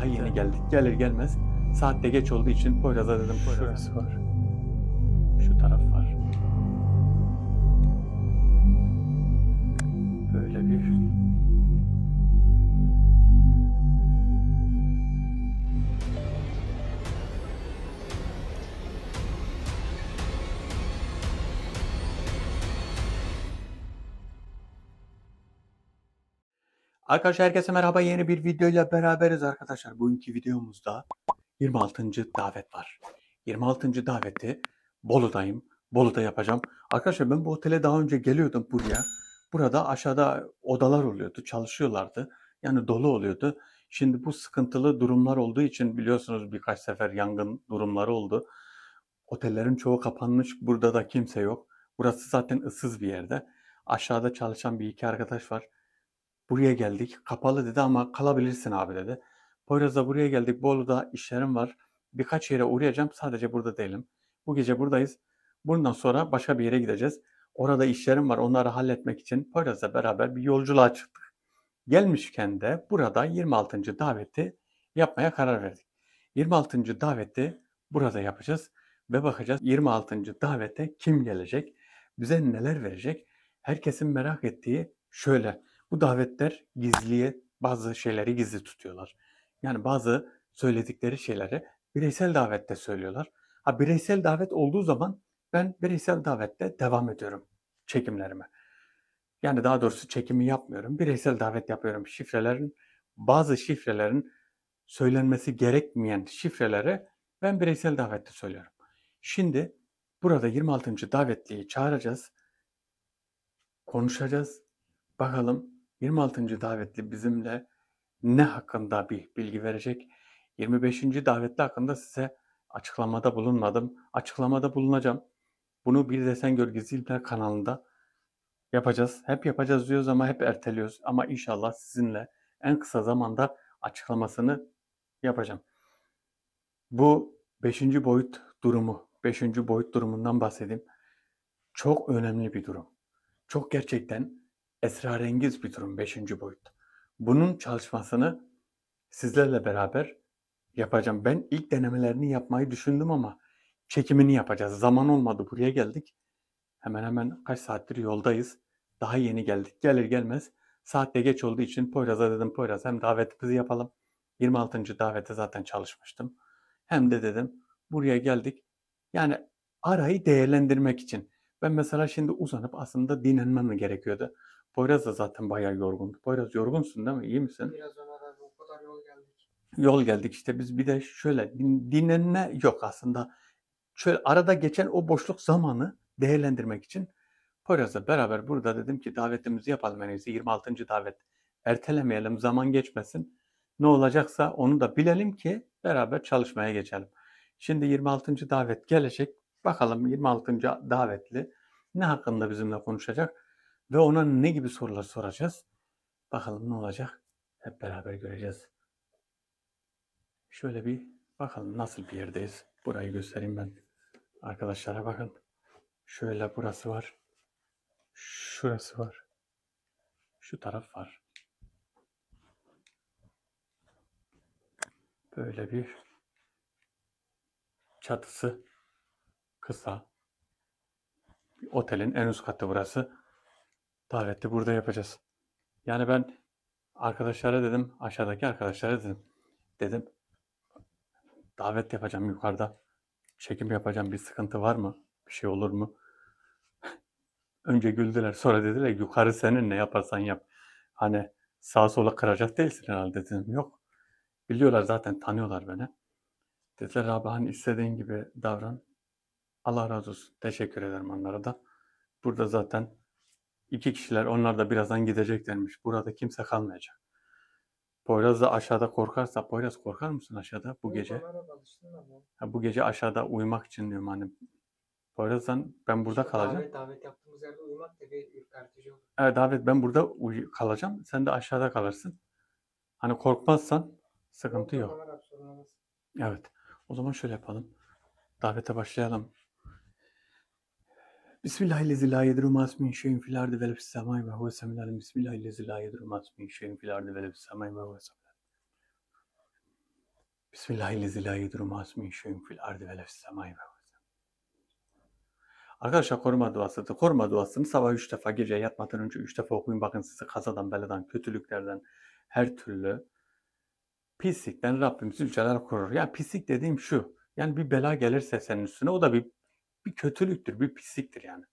yeni geldik. Gelir gelmez saat de geç olduğu için Poyraz'a dedim Şurası var. şu taraf var. Böyle bir Arkadaşlar herkese merhaba. Yeni bir videoyla beraberiz arkadaşlar. Bugünkü videomuzda 26. davet var. 26. daveti Bolu'dayım. Bolu'da yapacağım. Arkadaşlar ben bu otele daha önce geliyordum buraya. Burada aşağıda odalar oluyordu. Çalışıyorlardı. Yani dolu oluyordu. Şimdi bu sıkıntılı durumlar olduğu için biliyorsunuz birkaç sefer yangın durumları oldu. Otellerin çoğu kapanmış. Burada da kimse yok. Burası zaten ıssız bir yerde. Aşağıda çalışan bir iki arkadaş var. Buraya geldik. Kapalı dedi ama kalabilirsin abi dedi. Poyraz'da buraya geldik. Bolu'da işlerim var. Birkaç yere uğrayacağım. Sadece burada değilim. Bu gece buradayız. Bundan sonra başka bir yere gideceğiz. Orada işlerim var. Onları halletmek için Poyraz'la beraber bir yolculuğa çıktık. Gelmişken de burada 26. daveti yapmaya karar verdik. 26. daveti burada yapacağız ve bakacağız 26. davete kim gelecek, bize neler verecek. Herkesin merak ettiği şöyle, bu davetler gizliye bazı şeyleri gizli tutuyorlar. Yani bazı söyledikleri şeyleri bireysel davette söylüyorlar. Bireysel davet olduğu zaman ben bireysel davette devam ediyorum çekimlerime. Yani daha doğrusu çekimi yapmıyorum. Bireysel davet yapıyorum. Bazı şifrelerin söylenmesi gerekmeyen şifreleri ben bireysel davette söylüyorum. Şimdi burada 26. davetliyi çağıracağız. Konuşacağız. Bakalım 26. davetli bizimle ne hakkında bir bilgi verecek? 25. davetli hakkında size açıklamada bulunmadım. Açıklamada bulunacağım. Bunu Bir Desen Gör Gizlilikler kanalında yapacağız. Hep yapacağız diyoruz ama hep erteliyoruz. Ama inşallah sizinle en kısa zamanda açıklamasını yapacağım. Bu 5. boyut durumu, 5. boyut durumundan bahsedeyim. Çok önemli bir durum. Çok gerçekten esrarengiz bir durum 5. boyut. Bunun çalışmasını sizlerle beraber yapacağım. Ben ilk denemelerini yapmayı düşündüm ama çekimini yapacağız. Zaman olmadı, buraya geldik. Hemen hemen kaç saattir yoldayız. Daha yeni geldik. Gelir gelmez saat de geç olduğu için Poyraz'a dedim Poyraz hem davetimizi yapalım. 26. davete zaten çalışmıştım. Hem de dedim buraya geldik. Yani arayı değerlendirmek için. Ben mesela şimdi uzanıp aslında dinlenmem mi gerekiyordu? Poyraz da zaten bayağı yorgundu. Poyraz yorgunsun değil mi? İyi misin? Biraz ona da o kadar yol geldik. Yol geldik işte biz bir de şöyle dinlenme yok aslında. Şöyle arada geçen o boşluk zamanı değerlendirmek için Poyraz'la beraber burada dedim ki davetimizi yapalım en iyisi 26. davet. Ertelemeyelim, zaman geçmesin. Ne olacaksa onu da bilelim ki beraber çalışmaya geçelim. Şimdi 26. davet gelecek. Bakalım 26. davetli ne hakkında bizimle konuşacak ve ona ne gibi sorular soracağız. Bakalım ne olacak? Hep beraber göreceğiz. Şöyle bir bakalım nasıl bir yerdeyiz. Burayı göstereyim ben. Arkadaşlara bakın. Şöyle burası var. Şurası var. Şu taraf var. Böyle bir çatısı kısa. Bir otelin en üst katı burası. Daveti burada yapacağız. Yani ben arkadaşlara dedim, aşağıdaki arkadaşlara dedim. Dedim davet yapacağım yukarıda. Çekim yapacağım. Bir sıkıntı var mı? Bir şey olur mu? Önce güldüler. Sonra dediler yukarı senin ne yaparsan yap. Hani sağa sola kıracak değilsin herhalde dedim. Yok. Biliyorlar zaten tanıyorlar beni. Dediler abi hani istediğin gibi davran. Allah razı olsun. Teşekkür ederim onlara da. Burada zaten 2 kişiler onlar da birazdan gideceklermiş. Burada kimse kalmayacak. Poyraz da aşağıda korkarsa, Poyraz korkar mısın aşağıda bu gece? Bu gece aşağıda uyumak için diyorum hani. Poyraz'dan ben burada kalacağım. Davet yaptığımız yerde uyumak da bir ürpertici olur. Evet Davet ben burada kalacağım. Sen de aşağıda kalırsın. Hani korkmazsan sıkıntı yok. Evet. O zaman şöyle yapalım. Davete başlayalım. Bismillahirrahmanirrahim. La yedru ma ismin şeyin fil ardı ve fis semai ve huve semî'ul alîm. Bismillahirrahmanirrahim. La yedru ma ismin şeyin fil ardı ve fis semai ve huve semî'ul alîm. Bismillahirrahmanirrahim. Min şeyin fil ardı ve lefs semai ve Arkadaşlar koruma duasıdır. Koruma duasını sabah 3 defa, gece yatmadan önce 3 defa okuyun. Bakın sizi kazadan, beladan, kötülüklerden, her türlü pislikten Rabbim Zülcelal korur. Yani pislik dediğim şu. Yani bir bela gelirse senin üstüne, o da bir kötülüktür, bir pisliktir yani.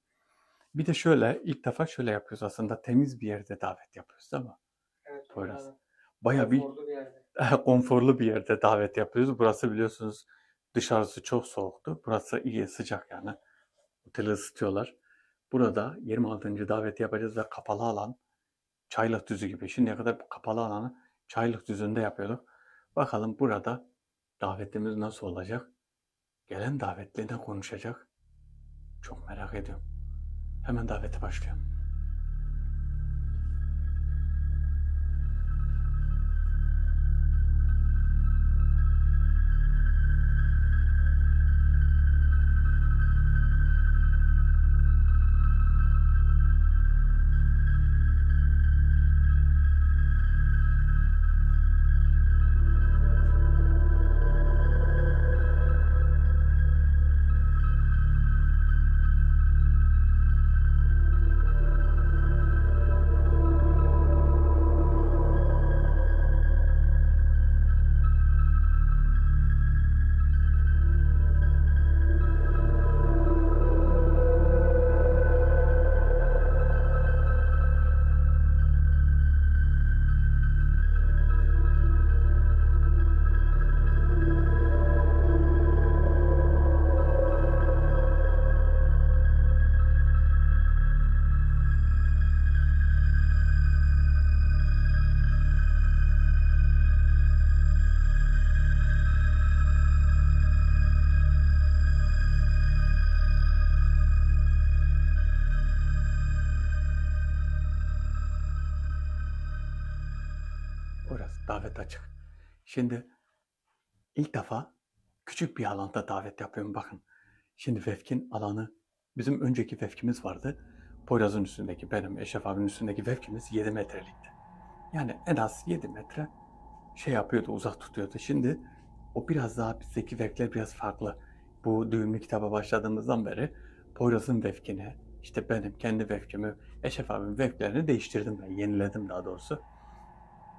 Bir de şöyle, ilk defa şöyle yapıyoruz aslında. Temiz bir yerde davet yapıyoruz değil mi? Evet. Poyraz. Yani Bayağı bir konforlu bir yerde. konforlu bir yerde davet yapıyoruz. Burası biliyorsunuz dışarısı çok soğuktu. Burası iyi, sıcak yani. Oteli ısıtıyorlar. Burada 26. daveti yapacağız ve kapalı alan, Çaylıkdüzü gibi. Şimdiye kadar kapalı alanı Çaylıkdüzü'nde yapıyorduk. Bakalım burada davetimiz nasıl olacak? Gelen davetli ne konuşacak? Çok merak ediyorum. Hemen davete başlıyorum. Orası davet açık. Şimdi ilk defa küçük bir alanda davet yapıyorum. Bakın. Şimdi vefkin alanı, bizim önceki vefkimiz vardı. Poyraz'ın üstündeki, benim Eşref abinin üstündeki vefkimiz 7 metrelikti. Yani en az 7 metre şey yapıyordu, uzak tutuyordu. Şimdi o biraz daha, bizdeki vefkler biraz farklı. Bu düğümlü kitaba başladığımızdan beri Poyraz'ın vefkini, işte benim kendi vefkimi, Eşref abinin vefklerini değiştirdim ben, yeniledim daha doğrusu.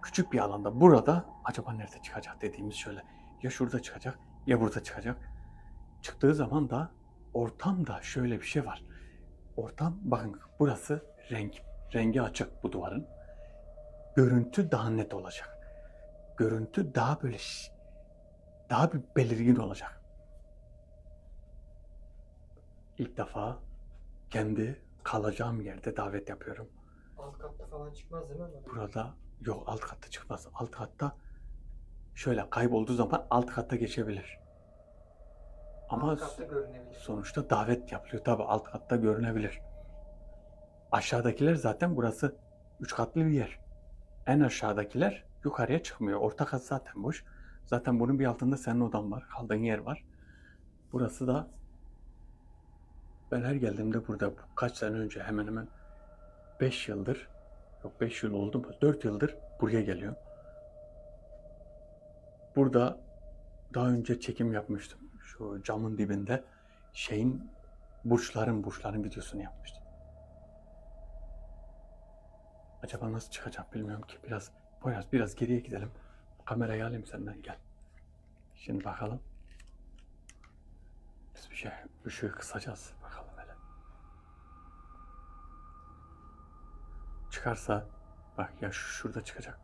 Küçük bir alanda, burada acaba nerede çıkacak dediğimiz şöyle. Ya şurada çıkacak ya burada çıkacak. Çıktığı zaman da ortamda şöyle bir şey var. Ortam, bakın burası rengi açık bu duvarın. Görüntü daha net olacak. Görüntü daha böyle daha bir belirgin olacak. İlk defa kendi kalacağım yerde davet yapıyorum. Alt katta falan çıkmaz değil mi? Burada yok, alt katta çıkmaz. Alt katta şöyle kaybolduğu zaman alt katta geçebilir. Ama Alt katta görünebilir. sonuçta davet yapılıyor. Tabii alt katta görünebilir. Aşağıdakiler zaten, burası 3 katlı bir yer. En aşağıdakiler yukarıya çıkmıyor. Orta kat zaten boş. Zaten bunun bir altında senin odan var. Kaldığın yer var. Burası da, ben her geldiğimde burada kaç sene önce, hemen hemen 5 yıldır, yok 5 yıl oldu mu? 4 yıldır buraya geliyorum. Burada daha önce çekim yapmıştım. Şu camın dibinde burçların videosunu yapmıştım. Acaba nasıl çıkacak bilmiyorum ki. Biraz geriye gidelim. Kamerayı alayım senden, gel. Şimdi bakalım. Biz ışığı kısacağız. Bakalım hele. Çıkarsa bak, ya şurada çıkacak.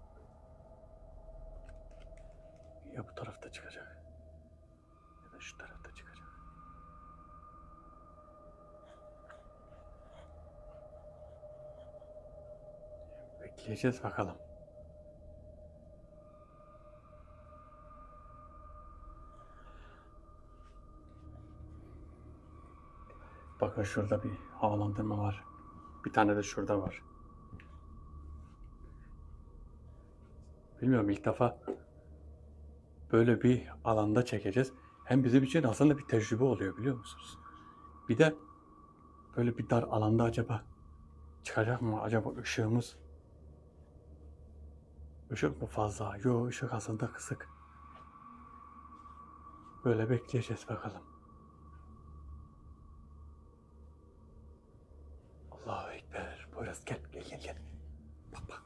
Ya bu tarafta çıkacak. Ya da şu tarafta çıkacak. Bekleyeceğiz bakalım. Bakın şurada bir havalandırma var. Bir tane de şurada var. Bilmiyorum, ilk defa böyle bir alanda çekeceğiz. Hem bizim için aslında bir tecrübe oluyor, biliyor musunuz? Bir de böyle bir dar alanda acaba çıkacak mı? Acaba ışık mı fazla? Yok, ışık aslında kısık. Böyle bekleyeceğiz bakalım. Allahu Ekber. Poyraz gel gel gel gel. Bak bak.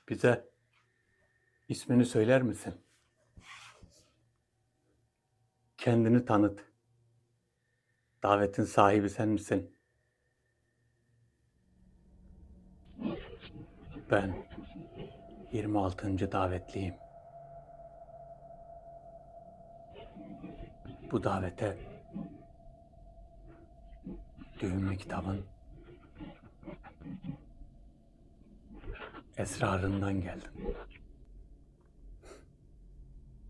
Bize ismini söyler misin? Kendini tanıt. Davetin sahibi sen misin? Ben 26. davetliyim. Bu davete düğümlü kitabın esrarından geldim.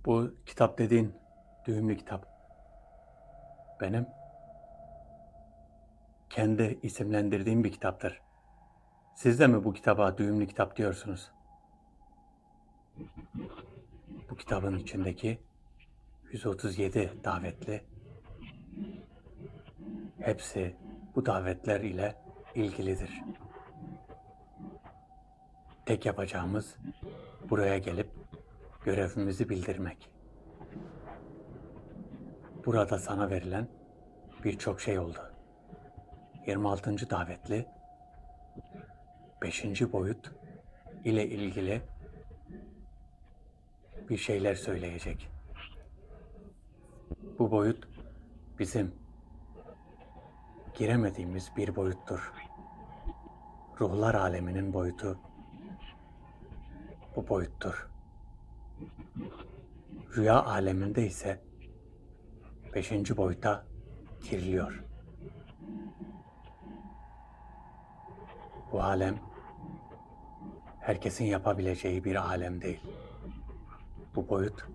Bu kitap dediğin düğümlü kitap benim kendi isimlendirdiğim bir kitaptır. Siz de mi bu kitaba düğümlü kitap diyorsunuz? Bu kitabın içindeki 137 davetli hepsi bu davetler ile ilgilidir. Tek yapacağımız buraya gelip görevimizi bildirmek. Burada sana verilen birçok şey oldu. 26. davetli 5. boyut ile ilgili bir şeyler söyleyecek. Bu boyut bizim giremediğimiz bir boyuttur. Ruhlar aleminin boyutu bu boyuttur. Rüya aleminde ise 5. boyuta giriliyor. Bu alem herkesin yapabileceği bir alem değil. Bu boyut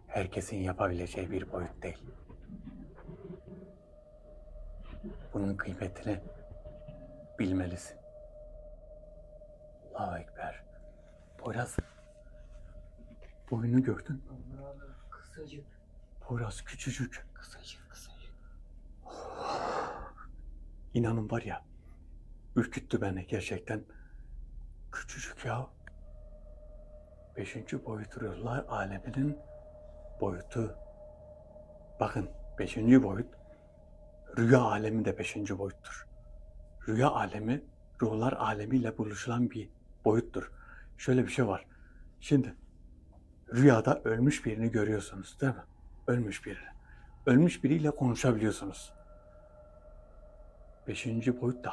herkesin yapabileceği bir boyut değil. Bunun kıymetini bilmelisin. Allahu Ekber. Poyraz, boyunu gördün mü? Allah'ım kısacık. Poyraz küçücük. Kısacık kısacık. İnanın var ya, ürküttü beni gerçekten. Küçücük ya. 5. boyut ruhlar aleminin boyutu. Bakın 5. boyut rüya alemi de 5. boyuttur. Rüya alemi ruhlar alemiyle buluşulan bir boyuttur. Şöyle bir şey var. Şimdi rüyada ölmüş birini görüyorsunuz değil mi? Ölmüş birini. Ölmüş biriyle konuşabiliyorsunuz. 5. boyut da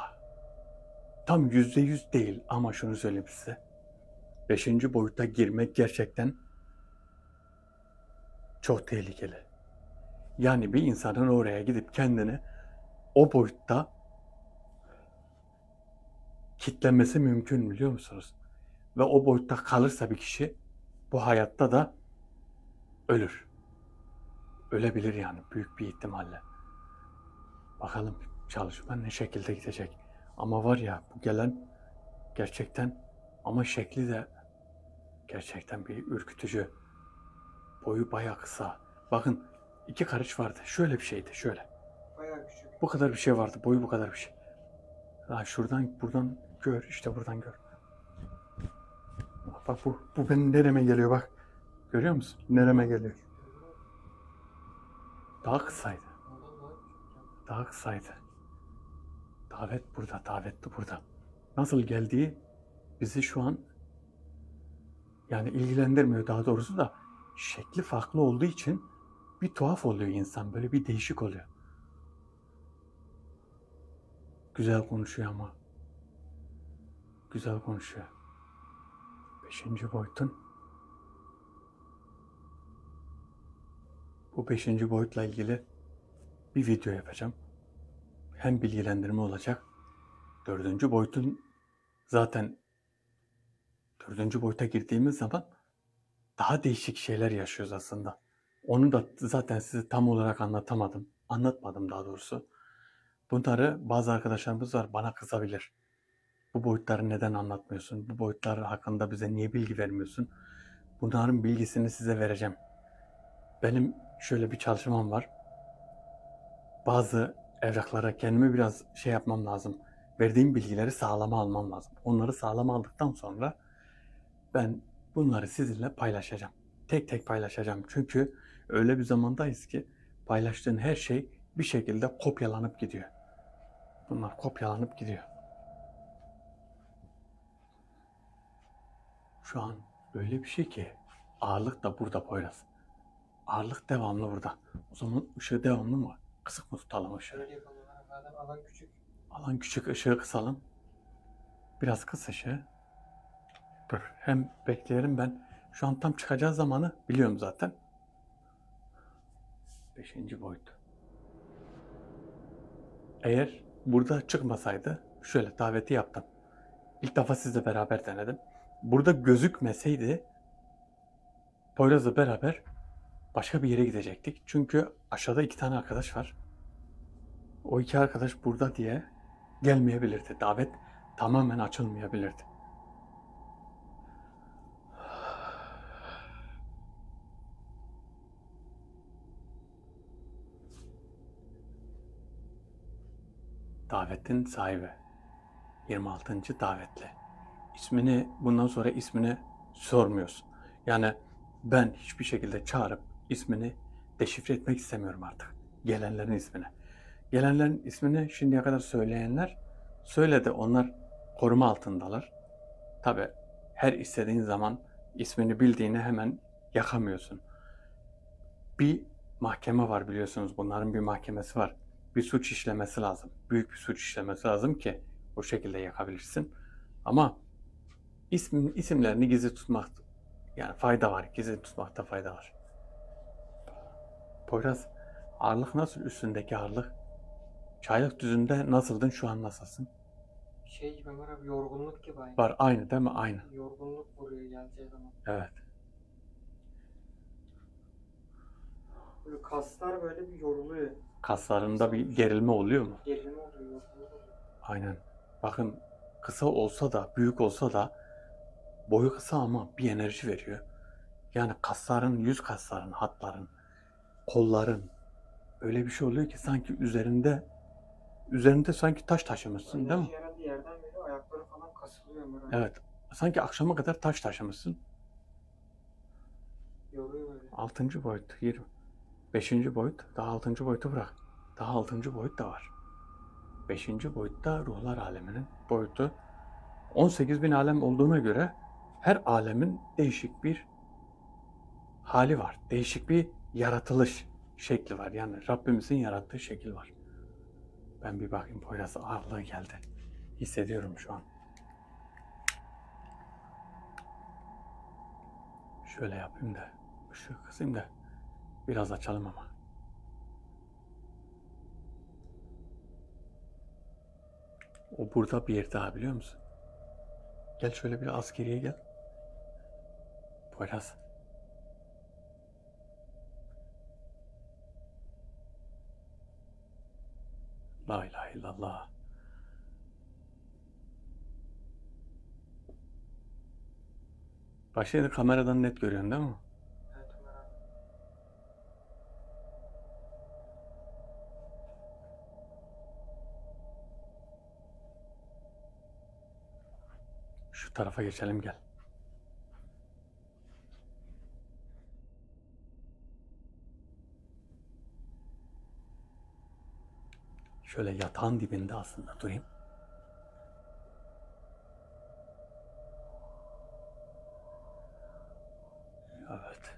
tam %100 değil ama şunu söyleyeyim size. 5. boyuta girmek gerçekten çok tehlikeli. Yani bir insanın oraya gidip kendini o boyutta kitlemesi mümkün biliyor musunuz? Ve o boyutta kalırsa bir kişi bu hayatta da ölür. Ölebilir yani büyük bir ihtimalle. Bakalım çalışma ne şekilde gidecek. Ama var ya bu gelen gerçekten ama şekli de gerçekten bir ürkütücü. Boyu bayağı kısa. Bakın 2 karış vardı. Şöyle bir şeydi şöyle. Bayağı küçük. Bu kadar bir şey vardı. Boyu bu kadar bir şey. Ha, şuradan buradan gör işte buradan gör. Bak bu benim nereme geliyor bak. Görüyor musun? Nereme geliyor. Daha kısaydı. Ondan daha küçük. Daha kısaydı. Davet burada, davetli burada. Nasıl geldiği bizi şu an yani ilgilendirmiyor daha doğrusu da şekli farklı olduğu için bir tuhaf oluyor insan. Böyle bir değişik oluyor. Güzel konuşuyor ama. Güzel konuşuyor. 5. boyutun bu 5. boyutla ilgili bir video yapacağım. Hem bilgilendirme olacak. 4. boyutun zaten 4. boyuta girdiğimiz zaman daha değişik şeyler yaşıyoruz aslında. Onu da zaten size tam olarak anlatamadım. Anlatmadım daha doğrusu. Bunları bazı arkadaşlarımız var bana kızabilir. Bu boyutları neden anlatmıyorsun? Bu boyutlar hakkında bize niye bilgi vermiyorsun? Bunların bilgisini size vereceğim. Benim şöyle bir çalışmam var. Bazı evraklara kendimi biraz şey yapmam lazım. verdiğim bilgileri sağlama almam lazım. Onları sağlama aldıktan sonra ben bunları sizinle paylaşacağım. Tek tek paylaşacağım. Çünkü öyle bir zamandayız ki paylaştığın her şey bir şekilde kopyalanıp gidiyor. Bunlar kopyalanıp gidiyor. Şu an öyle bir şey ki ağırlık da burada Poyraz. Ağırlık devamlı burada. O zaman ışığı devamlı mı? Kısık mı tutalım ışığı? Şöyle yapalım. Zaten alan küçük. Alan küçük, ışığı kısalım. Biraz kıs ışığı. Dur. Hem bekleyelim ben. Şu an tam çıkacağı zamanı biliyorum zaten. 5. boyut. Eğer burada çıkmasaydı şöyle daveti yaptım. İlk defa sizle beraber denedim. Burada gözükmeseydi Poyraz'la beraber başka bir yere gidecektik. Çünkü aşağıda 2 tane arkadaş var. O 2 arkadaş burada diye gelmeyebilirdi. Davet tamamen açılmayabilirdi. Davetin sahibi. 26. davetli. İsmini bundan sonra ismini sormuyorsun. Yani ben hiçbir şekilde çağırıp ismini deşifre etmek istemiyorum artık. Gelenlerin ismini. Gelenlerin ismini şimdiye kadar söyleyenler söyledi. Onlar koruma altındalar. Tabi her istediğin zaman ismini bildiğini hemen yakamıyorsun. Bir mahkeme var biliyorsunuz. Bunların bir mahkemesi var. Bir suç işlemesi lazım. Büyük bir suç işlemesi lazım ki o şekilde yakabilirsin. Ama isimlerini gizli tutmak yani fayda var. Gizli tutmakta fayda var. Poyraz, ağırlık nasıl üstündeki ağırlık? Çaylık düzünde nasıldın, şu an nasılsın? Şey gibi Ömer abi, yorgunluk gibi aynı. Var aynı değil mi? Aynı. Yorgunluk vuruyor geleceği zaman. Evet. Böyle kaslar böyle bir yoruluyor. Kaslarında bir gerilme oluyor mu? Gerilme oluyor, yorgunluk oluyor. Aynen. Bakın kısa olsa da büyük olsa da boyu kısa ama bir enerji veriyor. Yani kasların, yüz kasların, hatların, kolların öyle bir şey oluyor ki sanki üzerinde sanki taş taşımışsın değil mi? Enerji herhalde yerden veriyor, ayakları falan kasılıyor Ömer abi. Evet. Sanki akşama kadar taş taşımışsın. Yoruyor böyle. 6. boyut, 20. 5. boyut, daha 6. boyutu bırak. Daha 6. boyut da var. 5. boyutta ruhlar aleminin boyutu. 18.000 alem olduğuna göre her alemin değişik bir hali var. Değişik bir yaratılış şekli var. Yani Rabbimizin yarattığı şekil var. Ben bir bakayım, Poyraz ağırlığı geldi. Hissediyorum şu an. Şöyle yapayım da ışığı kısayım da biraz açalım ama. O burada bir yer daha, biliyor musun? Gel şöyle bir az geriye gel. Poyraz. La ilahe illallah. Başını kameradan net görüyorsun değil mi? Evet Ömer abi. Şu tarafa geçelim, gel. Şöyle yatağın dibinde aslında durayım. Evet.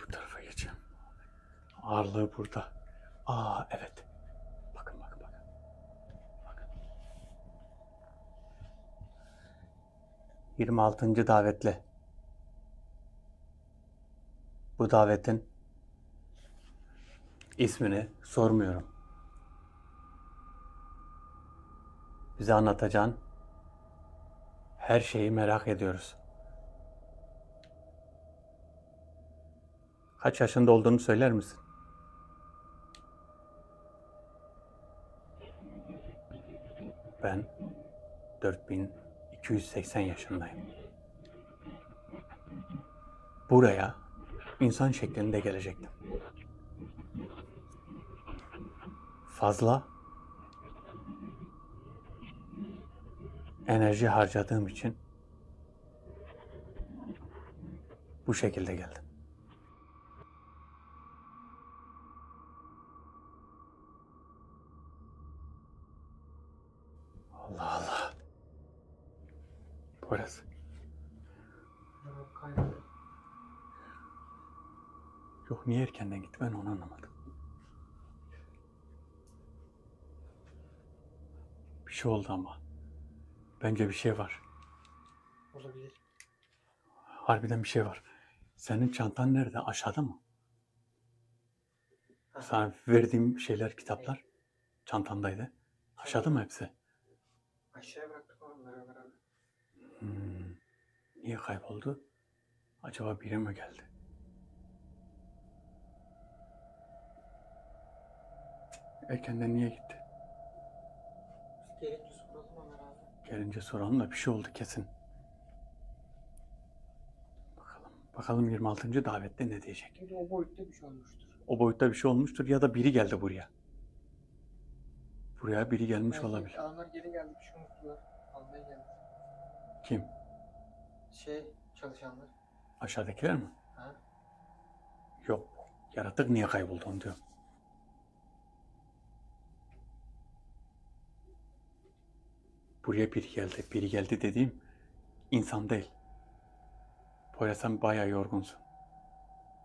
Bu tarafa geçeyim. Ağırlığı burada. Aa evet. Bakın bakın bakın. Bakın. 26. davetli. Bu davetin ismini sormuyorum. Bize anlatacağın her şeyi merak ediyoruz. Kaç yaşında olduğunu söyler misin? Ben 4280 yaşındayım. Buraya insan şeklinde gelecektim. enerji harcadığım için bu şekilde geldim. Allah Allah. Burası. Kaynadı. Yok, niye erkenden gitti ben onu anlamadım. Bir şey oldu ama. Bence bir şey var. Olabilir. Harbiden bir şey var. Senin çantan nerede? Aşağıda mı? Sana verdiğim şeyler, kitaplar çantandaydı. Aşağıda mı hepsi? Aşağıya bıraktık onları beraber. Niye kayboldu? Acaba biri mi geldi? Erkenden niye gitti? Gerekli soralım Ömer abi. Gelince soralım da bir şey oldu kesin. Bakalım 26. davette ne diyecek? Bir de o boyutta bir şey olmuştur. O boyutta bir şey olmuştur ya da biri geldi buraya. Buraya biri gelmiş Belki olabilir. adamlar geri geldi, bir şey unuttular. Almaya geldi. Kim? Çalışanlar. Aşağıdakiler mi? Ha? Yok. Yaratık niye kayboldu onu diyorum. Buraya biri geldi. Biri geldi dediğim insan değil. Poyraz, sen bayağı yorgunsun.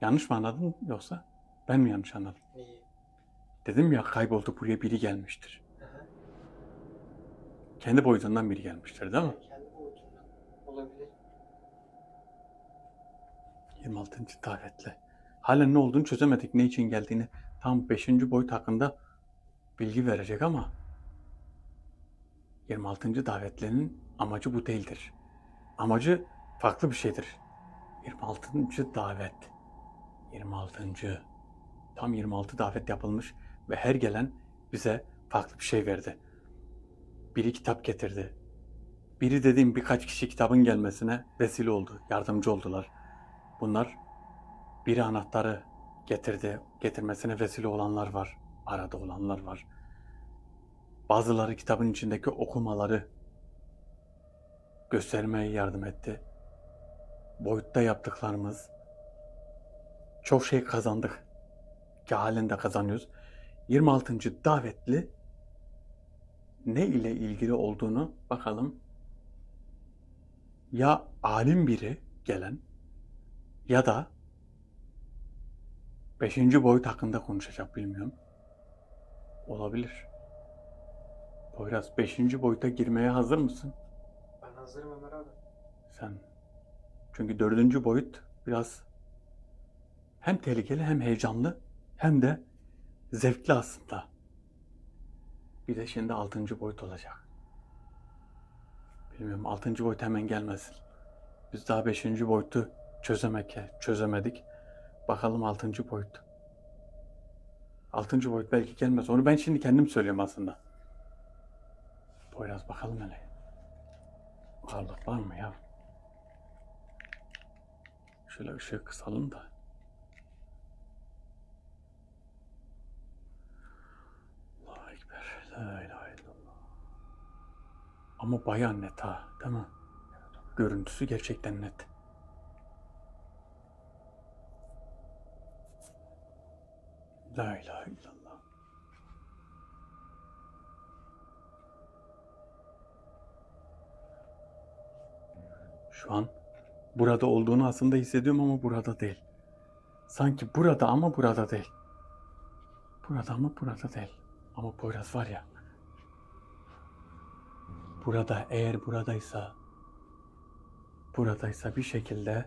Yanlış mı anladın yoksa ben mi yanlış anladım? Neyi? Dedim ya, kayboldu, buraya biri gelmiştir. Aha. Kendi boyutundan biri gelmiştir değil mi? Kendi boyutundan. Olabilir. 26. davetle. Halen ne olduğunu çözemedik. Ne için geldiğini. Tam 5. boyut hakkında bilgi verecek ama 26. davetlerin amacı bu değildir. Amacı farklı bir şeydir. 26. davet. 26. Tam 26 davet yapılmış ve her gelen bize farklı bir şey verdi. Biri kitap getirdi. Biri dediğim birkaç kişi kitabın gelmesine vesile oldu, yardımcı oldular. Bunlar, biri anahtarı getirdi, getirmesine vesile olanlar var, arada olanlar var. Bazıları kitabın içindeki okumaları göstermeye yardım etti. Boyutta yaptıklarımız, çok şey kazandık ki halen de kazanıyoruz. 26. davetli ne ile ilgili olduğunu bakalım. Ya alim biri gelen ya da 5. boyut hakkında konuşacak, bilmiyorum. Olabilir. Poyraz, 5. boyuta girmeye hazır mısın? Ben hazırım Ömer abi. Sen. Çünkü 4. boyut biraz hem tehlikeli hem heyecanlı hem de zevkli aslında. Bir de şimdi 6. boyut olacak. Bilmiyorum, 6. boyut hemen gelmesin. Biz daha 5. boyutu çözemedik. Bakalım 6. boyut. 6. boyut belki gelmez. Onu ben şimdi kendim söylüyorum aslında. Poyraz, bakalım hele. Varlık var mı ya? Şöyle ışığı kısalım da. Allahu Ekber. La ilahe illallah. Ama bayağı net ha, değil mi? Görüntüsü gerçekten net. La ilahe illallah. Şu an burada olduğunu aslında hissediyorum ama burada değil. Sanki burada ama burada değil. Burada ama burada değil. Ama Poyraz var ya. Burada, eğer buradaysa bir şekilde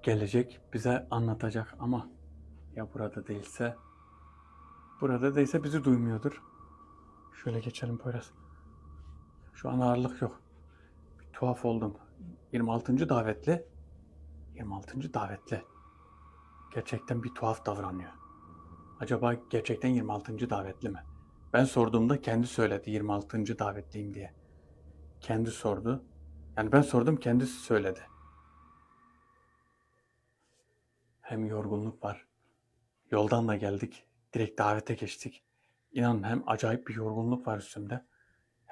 gelecek, bize anlatacak ama ya burada değilse bizi duymuyordur. Şöyle geçelim Poyraz. Şu an ağırlık yok. Bir tuhaf oldum. 26. davetli gerçekten bir tuhaf davranıyor. Acaba gerçekten 26. davetli mi? Ben sorduğumda kendi söyledi 26. davetliyim diye. Kendi sordu. Yani ben sordum, kendisi söyledi. Hem yorgunluk var. Yoldan da geldik. Direkt davete geçtik. İnanın hem acayip bir yorgunluk var üstümde.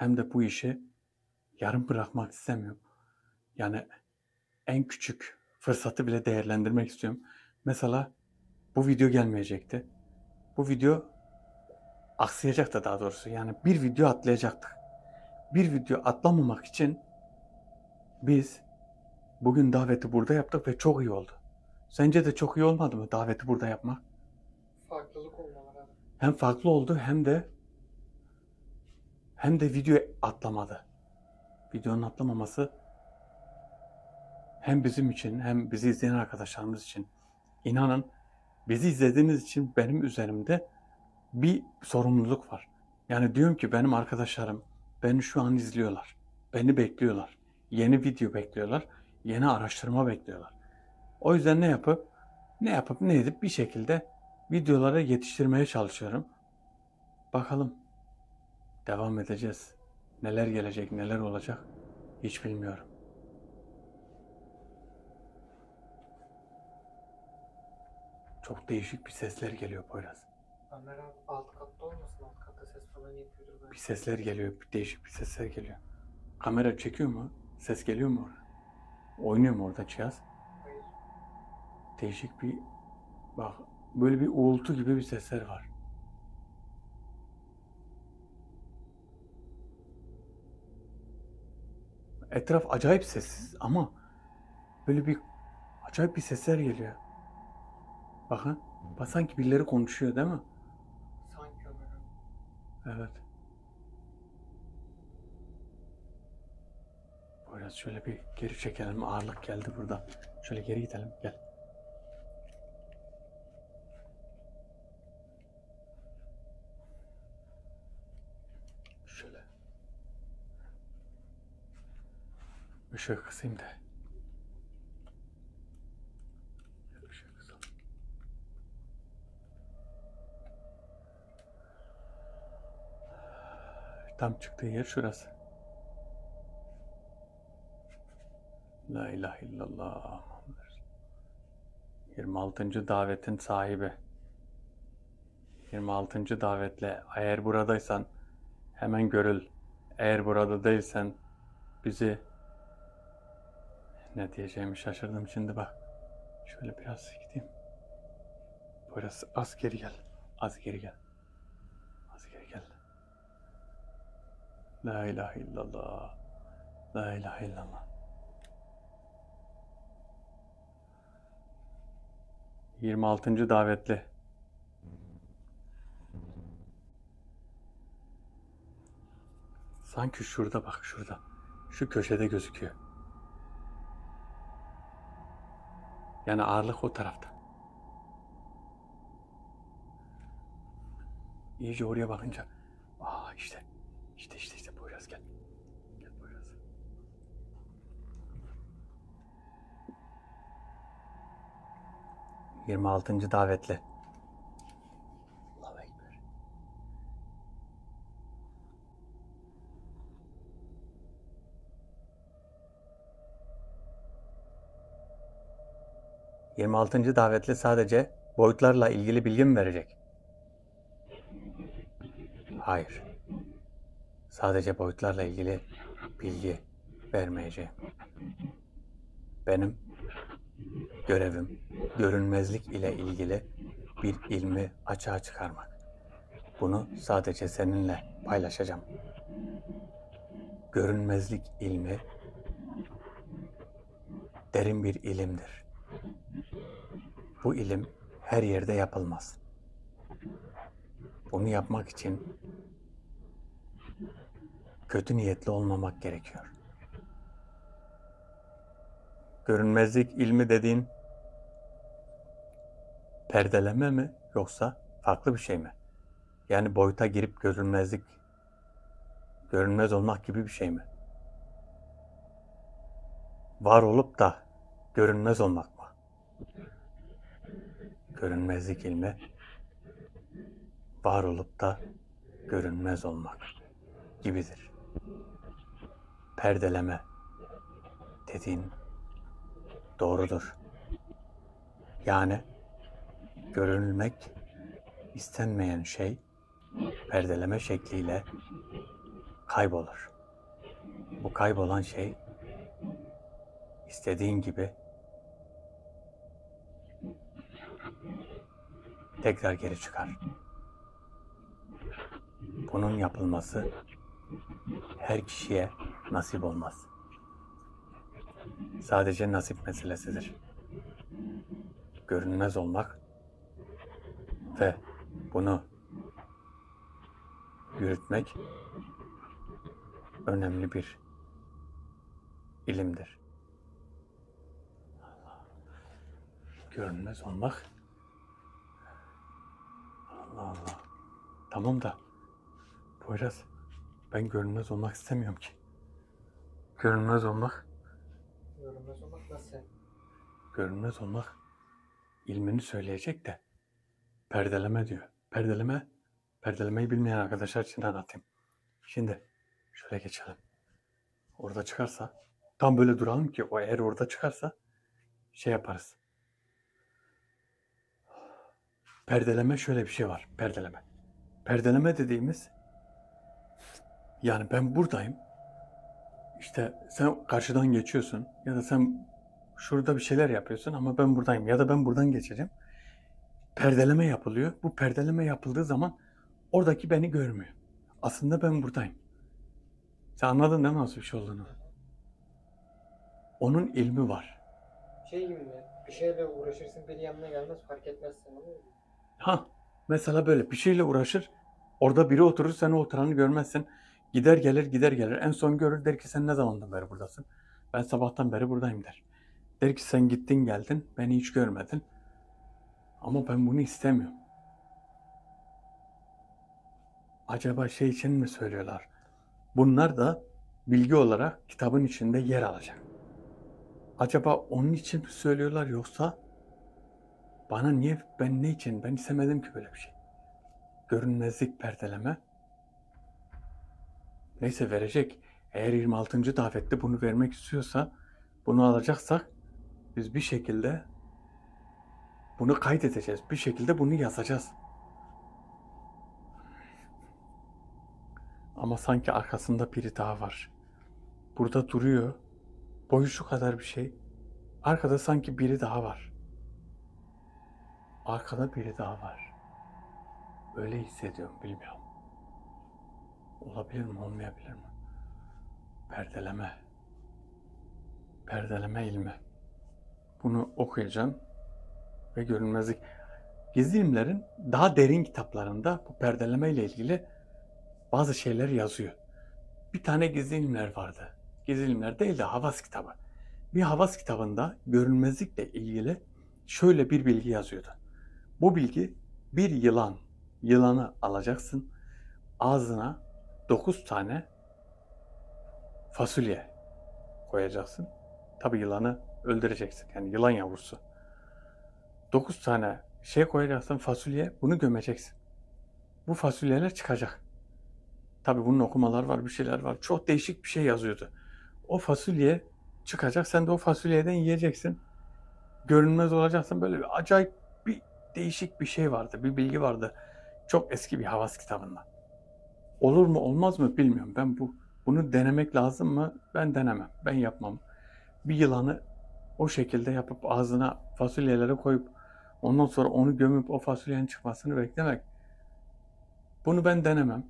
hem de bu işi yarım bırakmak istemiyorum. Yani en küçük fırsatı bile değerlendirmek istiyorum. Mesela bu video gelmeyecekti. Bu video aksayacaktı daha doğrusu. Yani bir video atlayacaktık. Bir video atlamamak için biz bugün daveti burada yaptık ve çok iyi oldu. Sence de çok iyi olmadı mı daveti burada yapmak? Farklılık olmaları abi. Hem farklı oldu hem de video atlamadı. Videonun atlamaması hem bizim için hem bizi izleyen arkadaşlarımız için, inanın bizi izlediğiniz için benim üzerimde bir sorumluluk var. Yani diyorum ki benim arkadaşlarım beni şu an izliyorlar. Beni bekliyorlar. Yeni video bekliyorlar. Yeni araştırma bekliyorlar. O yüzden ne edip bir şekilde videoları yetiştirmeye çalışıyorum. Bakalım. Devam edeceğiz. Neler gelecek, neler olacak hiç bilmiyorum. Çok değişik bir sesler geliyor Poyraz. Ömer abi alt katta olmasın? Alt katta ses falan yapıyordur Bir belki. sesler geliyor, bir değişik bir sesler geliyor. Kamera çekiyor mu? Ses geliyor mu orada? Oynuyor mu orada cihaz? Hayır. Değişik bir, bak böyle bir uğultu gibi bir sesler var. Etraf acayip sessiz ama böyle bir acayip bir sesler geliyor. Bakın, bak sanki birileri konuşuyor değil mi? Sanki Ömer abi. Evet. Biraz şöyle bir geri çekelim. Ağırlık geldi burada. Şöyle geri gidelim. Gel. Şöyle. Işığı kısayım da. Işığı kısalım. Tam çıktığı yer şurası. La ilahe illallah. 26. davetin sahibi. 26. davetle eğer buradaysan hemen görül. Eğer burada değilsen bizi, ne diyeceğimi şaşırdım şimdi bak. Şöyle biraz gideyim. Burası az geri gel. Az geri gel. Az geri gel. La ilahe illallah. La ilahe illallah. 26. davetli. Sanki şurada bak şurada. Şu köşede gözüküyor. Yani ağırlık o tarafta. İyice oraya bakınca. Aa işte. İşte Poyraz gel. Gel Poyraz. ...26. davetli. Allahu Ekber. ...26. davetli sadece boyutlarla ilgili bilgi mi verecek? Hayır. Sadece boyutlarla ilgili bilgi vermeyeceğim. Benim görevim görünmezlik ile ilgili bir ilmi açığa çıkarmak. Bunu sadece seninle paylaşacağım. Görünmezlik ilmi derin bir ilimdir. Bu ilim her yerde yapılmaz. Bunu yapmak için kötü niyetli olmamak gerekiyor. Görünmezlik ilmi dediğin perdeleme mi yoksa farklı bir şey mi? Yani boyuta girip görünmez olmak gibi bir şey mi? Var olup da görünmez olmak mı? Görünmezlik ilmi var olup da görünmez olmak gibidir. Perdeleme dediğin doğrudur. Yani görünmek istenmeyen şey perdeleme şekliyle kaybolur. Bu kaybolan şey istediğin gibi tekrar geri çıkar. Bunun yapılması her kişiye nasip olmaz. Sadece nasip meselesidir. Görünmez olmak ve bunu yürütmek önemli bir ilimdir. Görünmez olmak. Allah Allah. Tamam da Poyraz, ben görünmez olmak istemiyorum ki. Görünmez olmak, Görünmez olmak nasıl? görünmez olmak ilmini söyleyecek de perdeleme diyor. Perdelemeyi bilmeyen arkadaşlar için anlatayım. Şimdi şöyle geçelim. Orada çıkarsa, tam böyle duralım ki o eğer orada çıkarsa şey yaparız. Perdeleme şöyle bir şey var. Perdeleme. Perdeleme dediğimiz, yani ben buradayım. İşte sen karşıdan geçiyorsun ya da sen şurada bir şeyler yapıyorsun ama ben buradayım ya da ben buradan geçeceğim. Perdeleme yapılıyor. Bu perdeleme yapıldığı zaman oradaki beni görmüyor. Aslında ben buradayım. Sen anladın değil mi nasıl bir şey olduğunu? Onun ilmi var. Şey gibi mi? Bir şeyle uğraşırsın, biri yanına gelmez, fark etmezsin, anladın mı? Ha, mesela böyle bir şeyle uğraşır. Orada biri oturur, sen o oturanı görmezsin. Gider gelir, gider gelir. En son görür, der ki sen ne zamandan beri buradasın? Ben sabahtan beri buradayım der. Der ki sen gittin geldin, beni hiç görmedin. Ama ben bunu istemiyorum. Acaba şey için mi söylüyorlar? Bunlar da bilgi olarak kitabın içinde yer alacak. Acaba onun için mi söylüyorlar yoksa bana niye, ben ne için, ben istemedim ki böyle bir şey. Görünmezlik perdeleme. Neyse verecek. Eğer 26. davette bunu vermek istiyorsa, bunu alacaksak biz bir şekilde bunu kaydedeceğiz. Bir şekilde bunu yazacağız. Ama sanki arkasında biri daha var. Burada duruyor. Boyu şu kadar bir şey. Arkada sanki biri daha var. Arkada biri daha var. Öyle hissediyorum, bilmiyorum. Olabilir mi, olmayabilir mi? Perdeleme. Perdeleme ilmi. Bunu okuyacağım ve görünmezlik. Gizli ilimlerin daha derin kitaplarında bu perdeleme ile ilgili bazı şeyler yazıyor. Bir tane gizli ilimler vardı. Gizli ilimler değil de Havas kitabı. Bir Havas kitabında görünmezlikle ilgili şöyle bir bilgi yazıyordu. Bu bilgi bir yılanı alacaksın, ağzına 9 tane fasulye koyacaksın. Tabii yılanı öldüreceksin. Yani yılan yavrusu. 9 tane şey koyacaksın, fasulye, bunu gömeceksin. Bu fasulyeler çıkacak. Tabii bunun okumalar var, bir şeyler var. Çok değişik bir şey yazıyordu. O fasulye çıkacak, sen de o fasulyeden yiyeceksin. Görünmez olacaksın. Böyle bir acayip bir değişik bir şey vardı, bir bilgi vardı. Çok eski bir Havas kitabında. Olur mu olmaz mı bilmiyorum. Ben bunu denemek lazım mı? Ben denemem. Ben yapmam. Bir yılanı o şekilde yapıp ağzına fasulyeleri koyup ondan sonra onu gömüp o fasulyenin çıkmasını beklemek. Bunu ben denemem.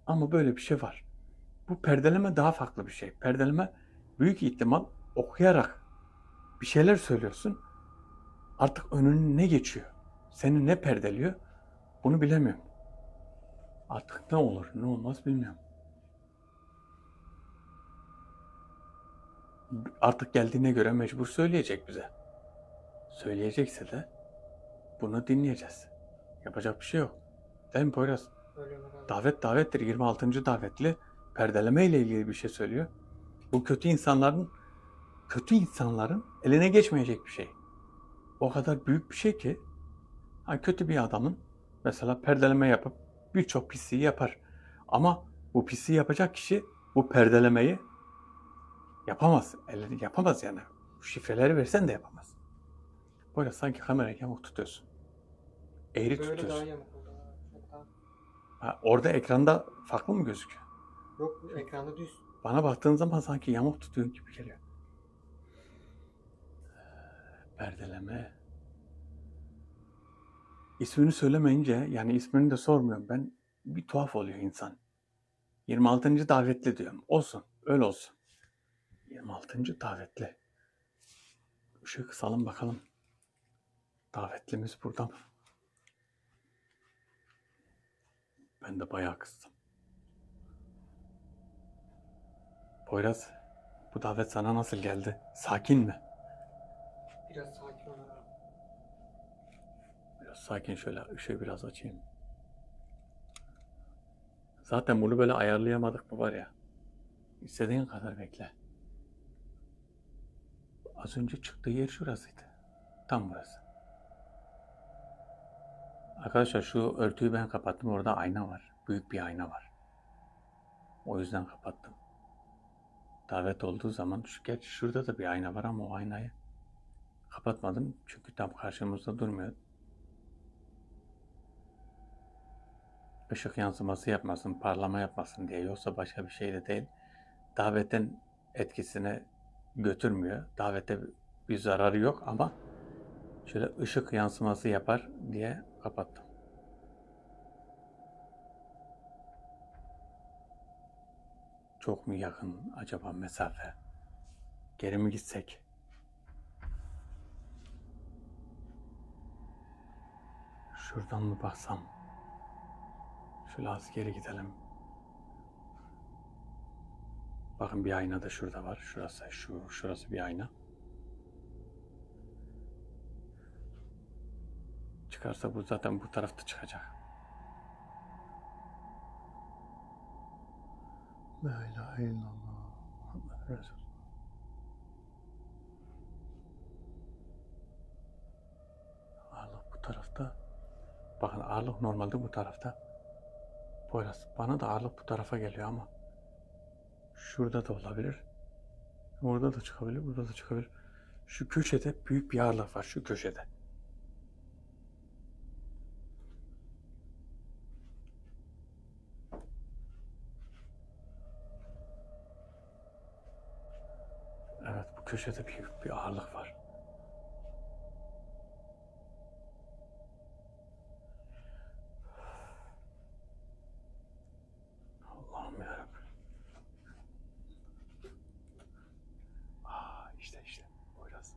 Ama böyle bir şey var. Bu perdeleme daha farklı bir şey. Perdeleme büyük ihtimal okuyarak bir şeyler söylüyorsun. Artık önüne ne geçiyor? Seni ne perdeliyor? Bunu bilemiyorum. Artık ne olur ne olmaz bilmiyorum. Artık geldiğine göre mecbur söyleyecek bize. Söyleyecekse de bunu dinleyeceğiz. Yapacak bir şey yok. Değil mi Poyraz? Öyle mi abi? Davet davettir. 26. davetli perdeleme ile ilgili bir şey söylüyor. Bu kötü insanların eline geçmeyecek bir şey. O kadar büyük bir şey ki kötü bir adamın mesela perdeleme yapıp birçok pisliği yapar. Ama bu pisliği yapacak kişi bu perdelemeyi yapamaz. Elini yapamaz yani. Şifreleri versen de yapamaz. Böyle sanki kamerayı yamuk tutuyorsun. Eğri Böyle daha tutuyorsun. yamuk oldu. Çok daha... Orada ekranda farklı mı gözüküyor? Yok, ekranı düz. Bana baktığın zaman sanki yamuk tutuyorsun gibi geliyor. Perdeleme. İsmini söylemeyince, yani ismini de sormuyorum ben, bir tuhaf oluyor insan. 26. davetli diyorum. Olsun, öyle olsun. 26. davetli. Işığı kısalım bakalım. Davetlimiz burada mı? Ben de bayağı kıstım. Poyraz, bu davet sana nasıl geldi? Sakin mi? Biraz sakin ol abi. Biraz sakin, şöyle ışığı biraz açayım. Zaten bunu böyle ayarlayamadık mı var ya. İstediğin kadar bekle. Az önce çıktığı yer şurasıydı. Tam burası. Arkadaşlar şu örtüyü ben kapattım. Orada ayna var. Büyük bir ayna var. O yüzden kapattım. Davet olduğu zaman, gerçi şurada da bir ayna var ama o aynayı kapatmadım. Çünkü tam karşımızda durmuyor. Işık yansıması yapmasın, parlama yapmasın diye. Yoksa başka bir şey de değil. Davetin etkisine götürmüyor. Davete bir zararı yok ama şöyle ışık yansıması yapar diye kapattım. Çok mu yakın acaba mesafe? Geri mi gitsek? Şuradan mı baksam? Şöyle az geri gidelim. Bakın bir ayna da şurada var. Şurası bir ayna. Çıkarsa bu zaten bu tarafta çıkacak. La ilahe illallah. Muhammed Resulullah. Ağırlık bu tarafta. Bakın ağırlık normalde bu tarafta. Poyraz, bana da ağırlık bu tarafa geliyor ama şurada da olabilir. Orada da çıkabilir, burada da çıkabilir. Şu köşede büyük bir ağırlık var, şu köşede. Evet, bu köşede büyük bir ağırlık var. Allah'ım yarabbim. İşte. Poyraz.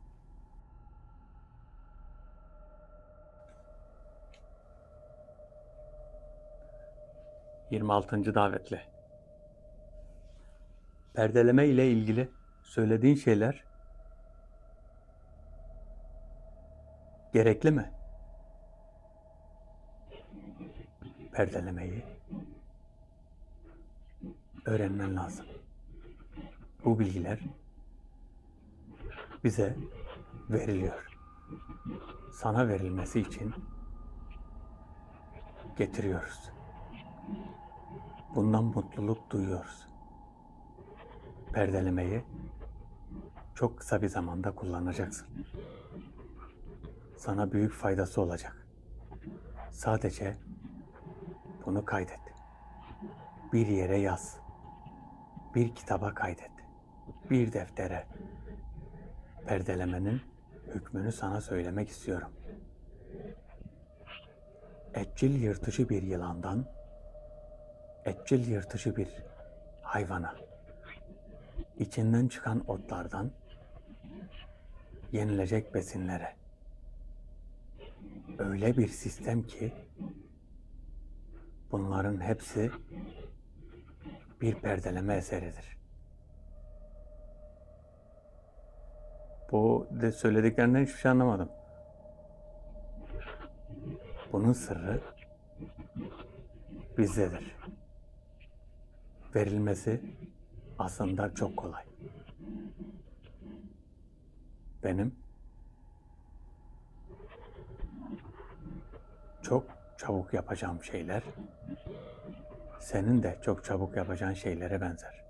...26. davetli. Perdeleme ile ilgili söylediğin şeyler gerekli mi? Perdelemeyi öğrenmen lazım. Bu bilgiler bize veriliyor. Sana verilmesi için getiriyoruz. Bundan mutluluk duyuyoruz. Perdelemeyi çok kısa bir zamanda kullanacaksın. Sana büyük faydası olacak. Sadece bunu kaydet. Bir yere yaz. Bir kitaba kaydet. Bir deftere. Perdelemenin hükmünü sana söylemek istiyorum. Etçil yırtıcı bir yılandan, etçil yırtıcı bir hayvana, içinden çıkan otlardan, yenilecek besinlere. Öyle bir sistem ki, bunların hepsi bir perdeleme eseridir. Bu de söylediklerinden hiçbir şey anlamadım. Bunun sırrı bizdedir. Verilmesi aslında çok kolay. Benim çok çabuk yapacağım şeyler, senin de çok çabuk yapacağın şeylere benzer.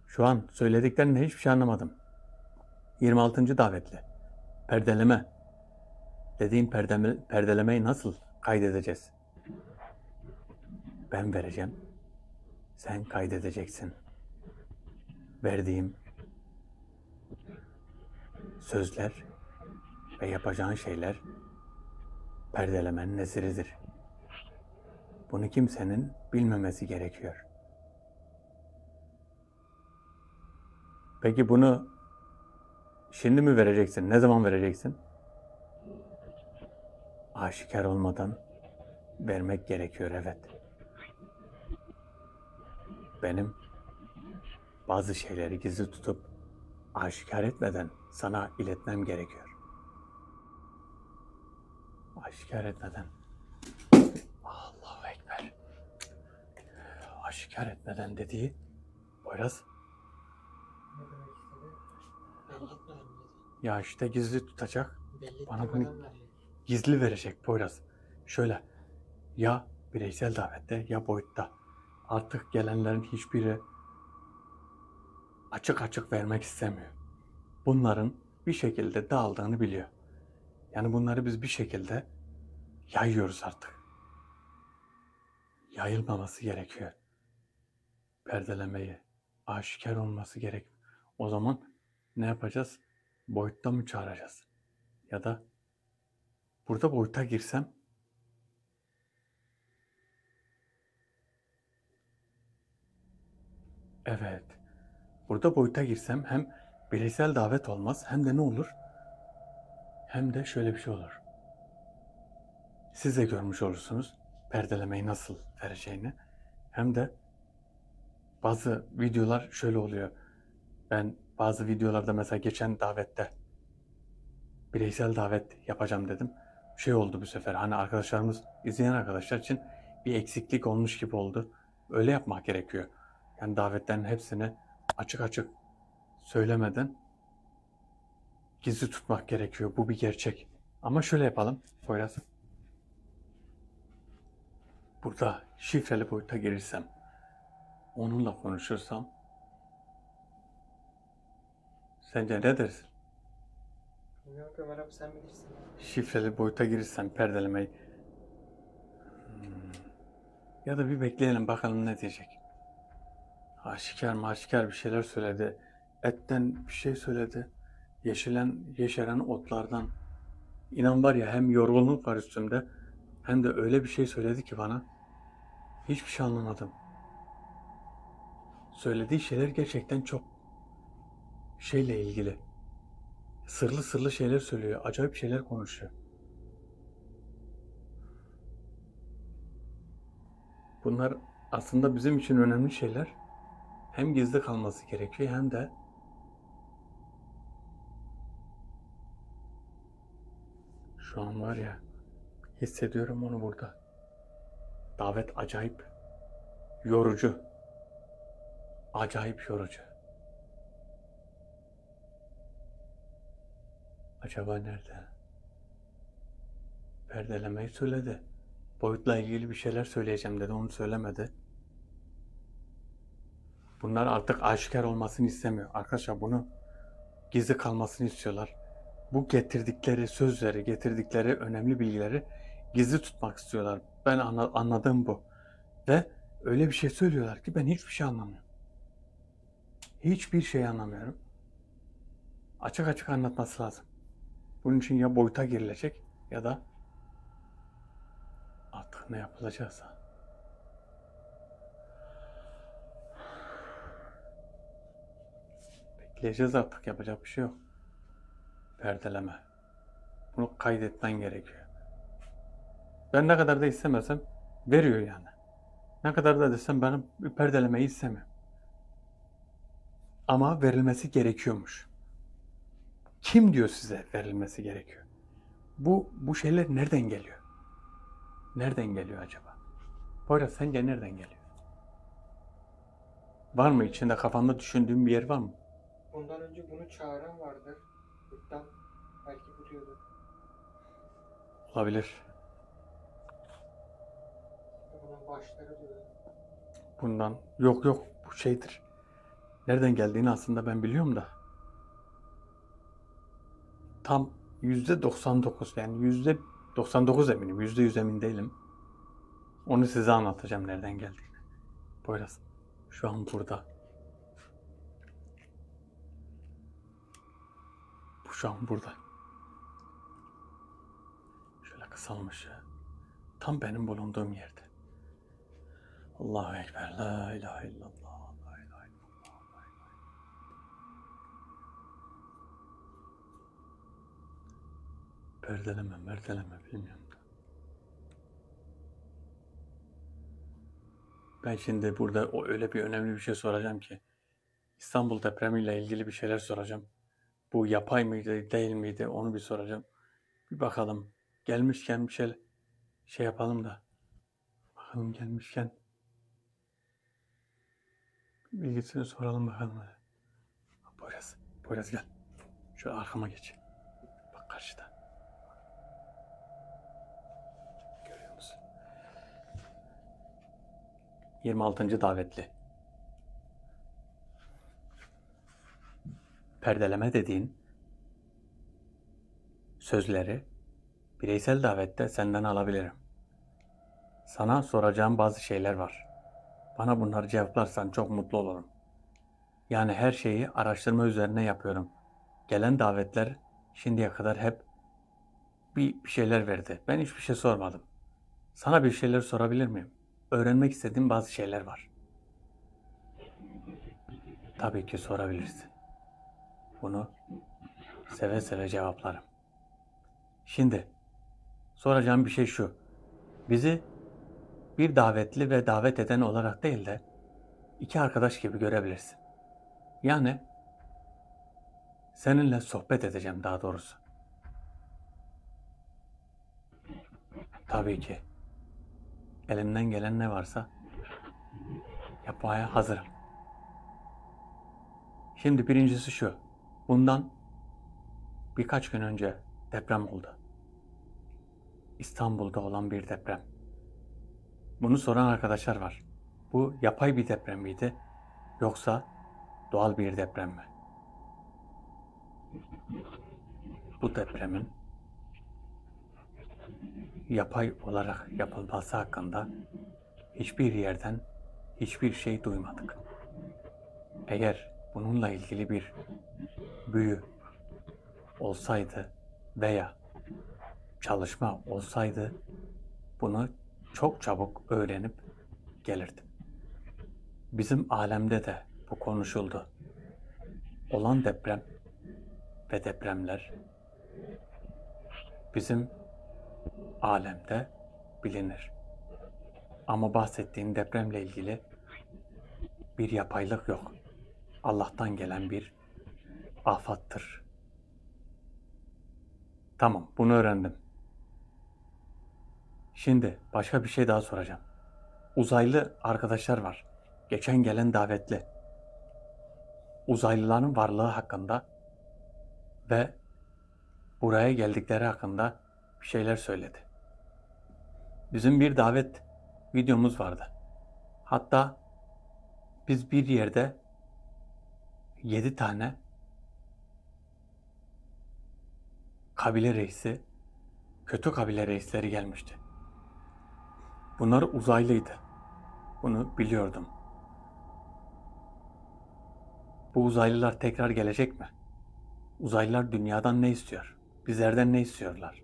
Şu an söylediklerinden hiçbir şey anlamadım. 26. davetli. Perdeleme. Dediğim perdelemeyi nasıl kaydedeceğiz? ben vereceğim. Sen kaydedeceksin. Verdiğim sözler ve yapacağın şeyler perdelemenin eseridir. Bunu kimsenin bilmemesi gerekiyor. Peki bunu şimdi mi vereceksin? Ne zaman vereceksin? Aşikar olmadan vermek gerekiyor, evet. Benim bazı şeyleri gizli tutup aşikar etmeden sana iletmem gerekiyor. Aşikar etmeden. Allahu Ekber. Aşikar etmeden dediği Poyraz, Ne demek istedi? Belli etmeden mi dedi? ya işte gizli tutacak. Belli Bana etmeden bunu verecek. gizli verecek Poyraz. Şöyle, ya bireysel davette ya boyutta. Artık gelenlerin hiçbiri açık açık vermek istemiyor. Bunların bir şekilde dağıldığını biliyor. Yani bunları biz bir şekilde yayıyoruz artık. Yayılmaması gerekiyor. Perdelemeyi, aşikar olması gerek. O zaman ne yapacağız? Boyutta mı çağıracağız? Ya da burada boyuta girsem, evet, burada boyuta girsem hem bireysel davet olmaz hem de ne olur? Hem de şöyle bir şey olur. Siz de görmüş olursunuz perdelemeyi nasıl vereceğini. Hem de bazı videolar şöyle oluyor. Ben bazı videolarda mesela geçen davette bireysel davet yapacağım dedim. Şey oldu bu sefer, hani arkadaşlarımız, izleyen arkadaşlar için bir eksiklik olmuş gibi oldu. Öyle yapmak gerekiyor. Yani davetlerin hepsini açık açık söylemeden gizli tutmak gerekiyor. Bu bir gerçek. Ama şöyle yapalım Poyraz. Burada şifreli boyuta girirsem, onunla konuşursam, sence ne dersin? Bilmiyorum ki Ömer abi, sen bilirsin. Şifreli boyuta girirsem perdelemeyi. Ya da bir bekleyelim bakalım ne diyecek. Aşikar maşikar bir şeyler söyledi. Etten bir şey söyledi. Yeşeren otlardan. İnan var ya, hem yorgunluk var üstümde hem de öyle bir şey söyledi ki bana. Hiçbir şey anlamadım. Söylediği şeyler gerçekten çok şeyle ilgili. Sırlı sırlı şeyler söylüyor. Acayip şeyler konuşuyor. Bunlar aslında bizim için önemli şeyler. Hem gizli kalması gerekiyor hem de şu an var ya, hissediyorum onu burada. Davet acayip yorucu. Acayip yorucu. Acaba nerede? Perdelemeyi söyledi. Boyutla ilgili bir şeyler söyleyeceğim dedi. Onu söylemedi. Bunlar artık aşikar olmasını istemiyor. Arkadaşlar bunu gizli kalmasını istiyorlar. Bu getirdikleri sözleri, getirdikleri önemli bilgileri gizli tutmak istiyorlar. Ben anladığım bu. Ve öyle bir şey söylüyorlar ki ben hiçbir şey anlamıyorum. Hiçbir şey anlamıyorum. Açık açık anlatması lazım. Bunun için ya boyuta girilecek ya da artık ne yapılacaksa. Bekleyeceğiz artık, yapacak bir şey yok. Perdeleme. Bunu kaydetmen gerekiyor. Ben ne kadar da istemesem veriyor yani. Ne kadar da desem benim perdelemeyi istemiyorum. Ama verilmesi gerekiyormuş. Kim diyor size verilmesi gerekiyor? Bu şeyler nereden geliyor? Nereden geliyor acaba? Poyraz, sence nereden geliyor? Var mı içinde kafanda düşündüğün bir yer var mı? Bundan önce bunu çağıran vardır. Buradan belki bu diyordur. Olabilir. Bunun başları diyordur. Bundan yok bu şeydir. Nereden geldiğini aslında ben biliyorum da. Tam %99, yani %99 eminim. %100 emin değilim. Onu size anlatacağım nereden geldiğini. Poyraz şu an burada. Bu şu an burada. Şöyle kısalmış ya. Tam benim bulunduğum yerde. Allahu Ekber. La ilahe illallah. La ilahe illallah. La ilahe. Perdeleme bilmiyorum da. Ben şimdi burada öyle bir önemli bir şey soracağım ki. İstanbul depremiyle ilgili bir şeyler soracağım. Bu yapay mıydı, değil miydi onu bir soracağım. Bir bakalım. Gelmişken bir şey yapalım da. Bakalım gelmişken bilgisini soralım bakalım. Poyraz gel. Şöyle arkama geç. Bak karşıda. Görüyor musun? 26. davetli. Perdeleme dediğin sözleri bireysel davette senden alabilirim. Sana soracağım bazı şeyler var. Bana bunları cevaplarsan çok mutlu olurum. Yani her şeyi araştırma üzerine yapıyorum. Gelen davetler şimdiye kadar hep bir şeyler verdi. Ben hiçbir şey sormadım. Sana bir şeyler sorabilir miyim? Öğrenmek istediğim bazı şeyler var. Tabii ki sorabilirsin. Bunu seve seve cevaplarım. Şimdi soracağım bir şey şu. Bizi bir davetli ve davet eden olarak değil de iki arkadaş gibi görebilirsin. Yani seninle sohbet edeceğim daha doğrusu. Tabii ki. Elimden gelen ne varsa yapmaya hazırım. Şimdi birincisi şu. Bundan birkaç gün önce deprem oldu. İstanbul'da olan bir deprem. Bunu soran arkadaşlar var. Bu yapay bir deprem miydi yoksa doğal bir deprem mi? Bu depremin yapay olarak yapılması hakkında hiçbir yerden hiçbir şey duymadık. Eğer bununla ilgili bir büyü olsaydı veya çalışma olsaydı bunu çok çabuk öğrenip gelirdim. Bizim alemde de bu konuşuldu. Olan deprem ve depremler bizim alemde bilinir. Ama bahsettiğim depremle ilgili bir yapaylık yok. Allah'tan gelen bir afattır. Tamam, bunu öğrendim. Şimdi başka bir şey daha soracağım. Uzaylı arkadaşlar var. Geçen gelen davetli. Uzaylıların varlığı hakkında ve buraya geldikleri hakkında bir şeyler söyledi. Bizim bir davet videomuz vardı. Hatta biz bir yerde 7 tane kabile reisi, kötü kabile reisleri gelmişti. Bunlar uzaylıydı. Bunu biliyordum. Bu uzaylılar tekrar gelecek mi? Uzaylılar dünyadan ne istiyor? Bizlerden ne istiyorlar?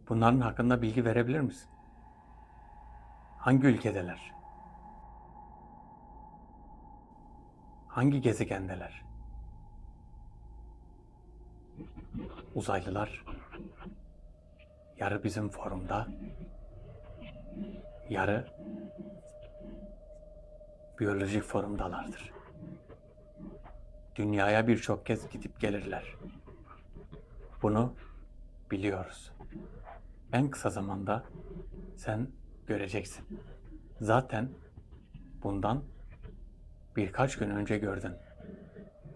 Bunların hakkında bilgi verebilir misin? Hangi ülkedeler? Hangi gezegendeler? Uzaylılar yarı bizim forumda, yarı biyolojik forumdalardır. Dünyaya birçok kez gidip gelirler. Bunu biliyoruz. En kısa zamanda sen göreceksin. Zaten bundan birkaç gün önce gördün.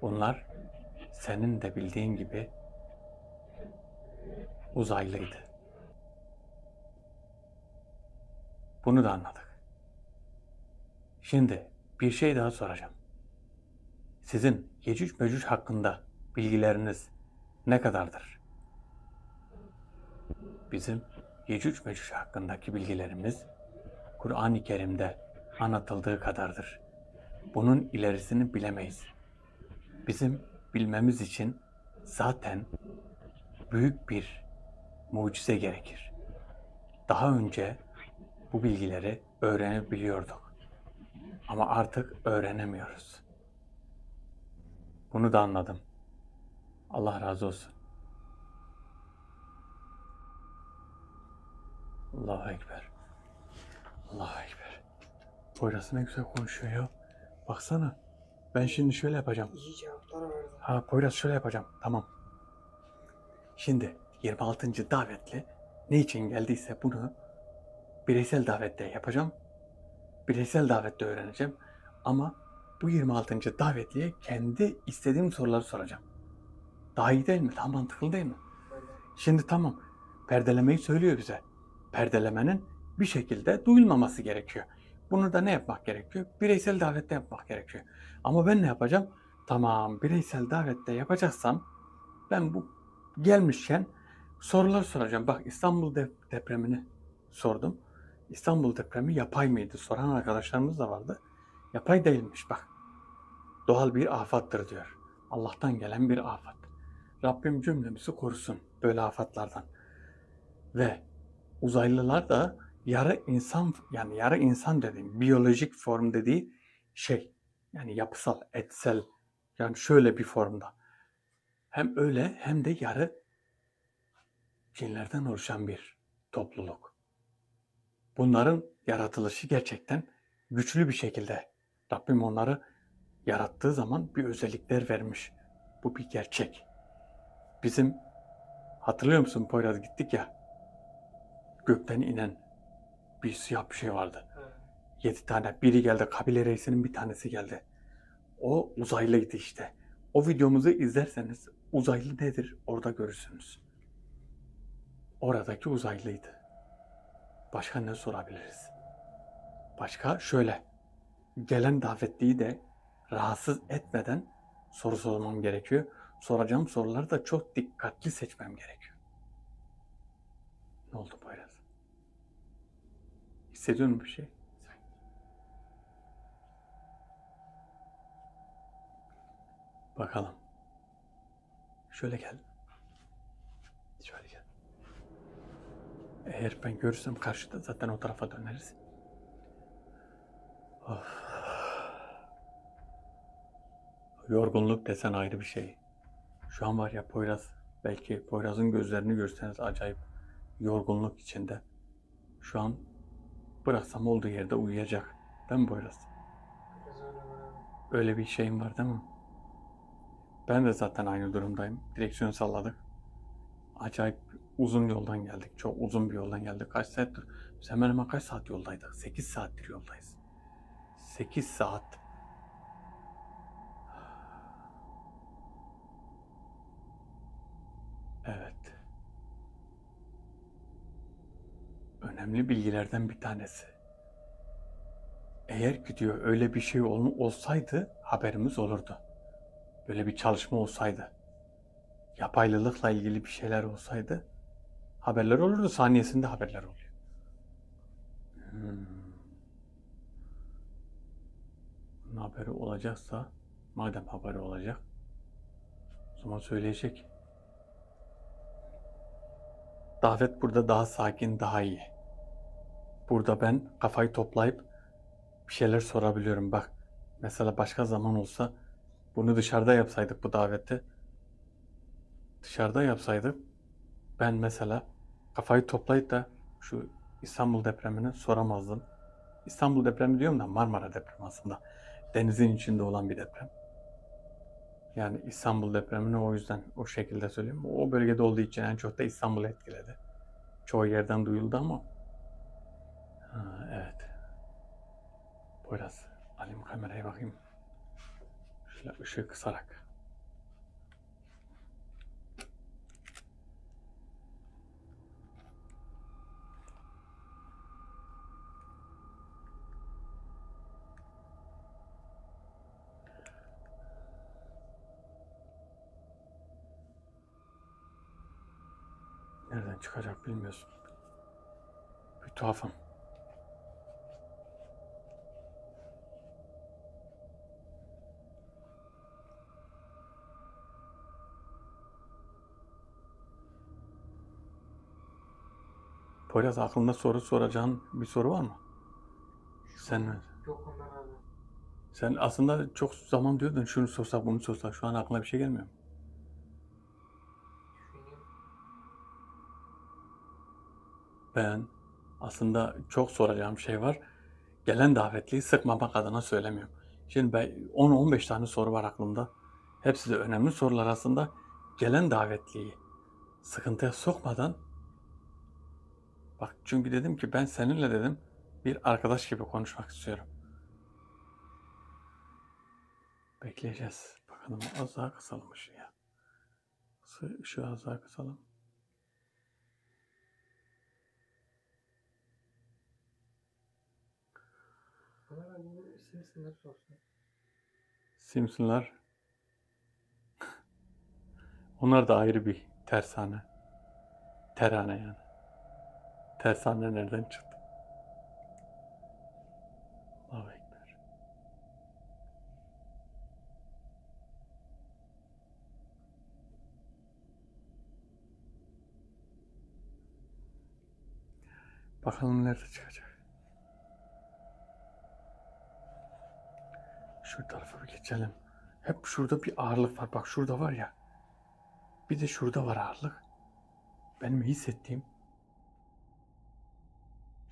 Bunlar senin de bildiğin gibi uzaylıydı. Bunu da anladık. Şimdi bir şey daha soracağım. Sizin Yecüc Mecüc hakkında bilgileriniz ne kadardır? Bizim Yecüc Mecüc hakkındaki bilgilerimiz Kur'an-ı Kerim'de anlatıldığı kadardır. Bunun ilerisini bilemeyiz. Bizim bilmemiz için zaten büyük bir mucize gerekir. Daha önce bu bilgileri öğrenebiliyorduk. Ama artık öğrenemiyoruz. Bunu da anladım. Allah razı olsun. Allahu Ekber. Allahu Ekber. Poyraz ne güzel konuşuyor ya. Baksana. Ben şimdi şöyle yapacağım. İyi cevaplar verdi. Ha Poyraz şöyle yapacağım. Tamam. Şimdi 26. davetli ne için geldiyse bunu bireysel davette yapacağım. Bireysel davette öğreneceğim. Ama bu 26. davetliye kendi istediğim soruları soracağım. Daha iyi değil mi? Daha mantıklı değil mi? Böyle. Şimdi tamam. Perdelemeyi söylüyor bize. Perdelemenin bir şekilde duyulmaması gerekiyor. Bunu da ne yapmak gerekiyor? Bireysel davette yapmak gerekiyor. Ama ben ne yapacağım? Tamam, bireysel davette yapacaksam ben bu gelmişken sorular soracağım. Bak İstanbul depremini sordum. İstanbul depremi yapay mıydı? Soran arkadaşlarımız da vardı. Yapay değilmiş bak. Doğal bir afattır diyor. Allah'tan gelen bir afat. Rabbim cümlemizi korusun böyle afatlardan. Ve uzaylılar da yarı insan, yani yarı insan dediğim biyolojik form dediği şey, yani yapısal, etsel, yani şöyle bir formda. Hem öyle hem de yarı cinlerden oluşan bir topluluk. Bunların yaratılışı gerçekten güçlü bir şekilde. Rabbim onları yarattığı zaman bir özellikler vermiş. Bu bir gerçek. Bizim hatırlıyor musun Poyraz gittik ya, gökten inen bir siyah bir şey vardı. Ha. 7 tane. Biri geldi. Kabile reisinin bir tanesi geldi. O uzaylıydı işte. O videomuzu izlerseniz uzaylı nedir orada görürsünüz. Oradaki uzaylıydı. Başka ne sorabiliriz? Başka şöyle. Gelen davetliyi de rahatsız etmeden soru sormam gerekiyor. Soracağım soruları da çok dikkatli seçmem gerekiyor. Ne oldu Poyraz? Hissediyor musun bir şey? Bakalım. Şöyle gel. Şöyle gel. Eğer ben görürsem karşıda zaten o tarafa döneriz. Of. Yorgunluk desen ayrı bir şey. Şu an var ya Poyraz, belki Poyraz'ın gözlerini görseniz acayip yorgunluk içinde. Şu an bıraksam olduğu yerde uyuyacak. Değil mi Poyraz? Biraz öyle böyle. Öyle bir şeyim var değil mi? Ben de zaten aynı durumdayım. Direksiyon salladık. Acayip uzun yoldan geldik. Çok uzun bir yoldan geldik. Kaç saattir? Biz hemen hemen kaç saat yoldaydık? 8 saattir yoldayız. 8 saat. Evet. Önemli bilgilerden bir tanesi. Eğer ki diyor öyle bir şey olsaydı haberimiz olurdu. Böyle bir çalışma olsaydı, yapaylılıkla ilgili bir şeyler olsaydı haberler olurdu. Saniyesinde haberler oluyor. Bunun haberi olacaksa, madem haberi olacak, o zaman söyleyecek. Davet burada daha sakin, daha iyi. Burada ben kafayı toplayıp bir şeyler sorabiliyorum. Bak, mesela başka zaman olsa bunu dışarıda yapsaydık bu daveti, dışarıda yapsaydık ben mesela kafayı toplayıp da şu İstanbul depremini soramazdım. İstanbul depremi diyorum da Marmara depremi aslında. Denizin içinde olan bir deprem. Yani İstanbul depremini o yüzden o şekilde söyleyeyim. O bölgede olduğu için en çok da İstanbul'u etkiledi. Çoğu yerden duyuldu ama. Evet. Poyraz, alayım kameraya bakayım. Şöyle ışığı kısarak. Nereden çıkacak bilmiyorsun. Bir tuhafım. Poyraz, aklında soru soracağın bir soru var mı? Sen Yok Ömer abi. sen aslında çok zaman diyordun şunu sorsak bunu sorsak. Şu an aklına bir şey gelmiyor mu? Düşüneyim. Ben aslında çok soracağım şey var. Gelen davetliyi sıkmamak adına söylemiyorum. Şimdi ben 10-15 tane soru var aklımda. Hepsi de önemli sorular aslında. Gelen davetliyi sıkıntıya sokmadan, bak çünkü dedim ki ben seninle dedim bir arkadaş gibi konuşmak istiyorum. Bekleyeceğiz. Bakalım, az daha kısalım ışığı ya. Işığı az daha kısalım. Ömer abi bu Simpson'ları sorsun. Simpsonlar. Onlar da ayrı bir tersane. Terane yani. Tersane nereden çıktı? Allahu Ekber. Bakalım nerede çıkacak. Şu tarafa bir geçelim. Hep şurada bir ağırlık var. Bak şurada var ya. Bir de şurada var ağırlık. Benim hissettiğim.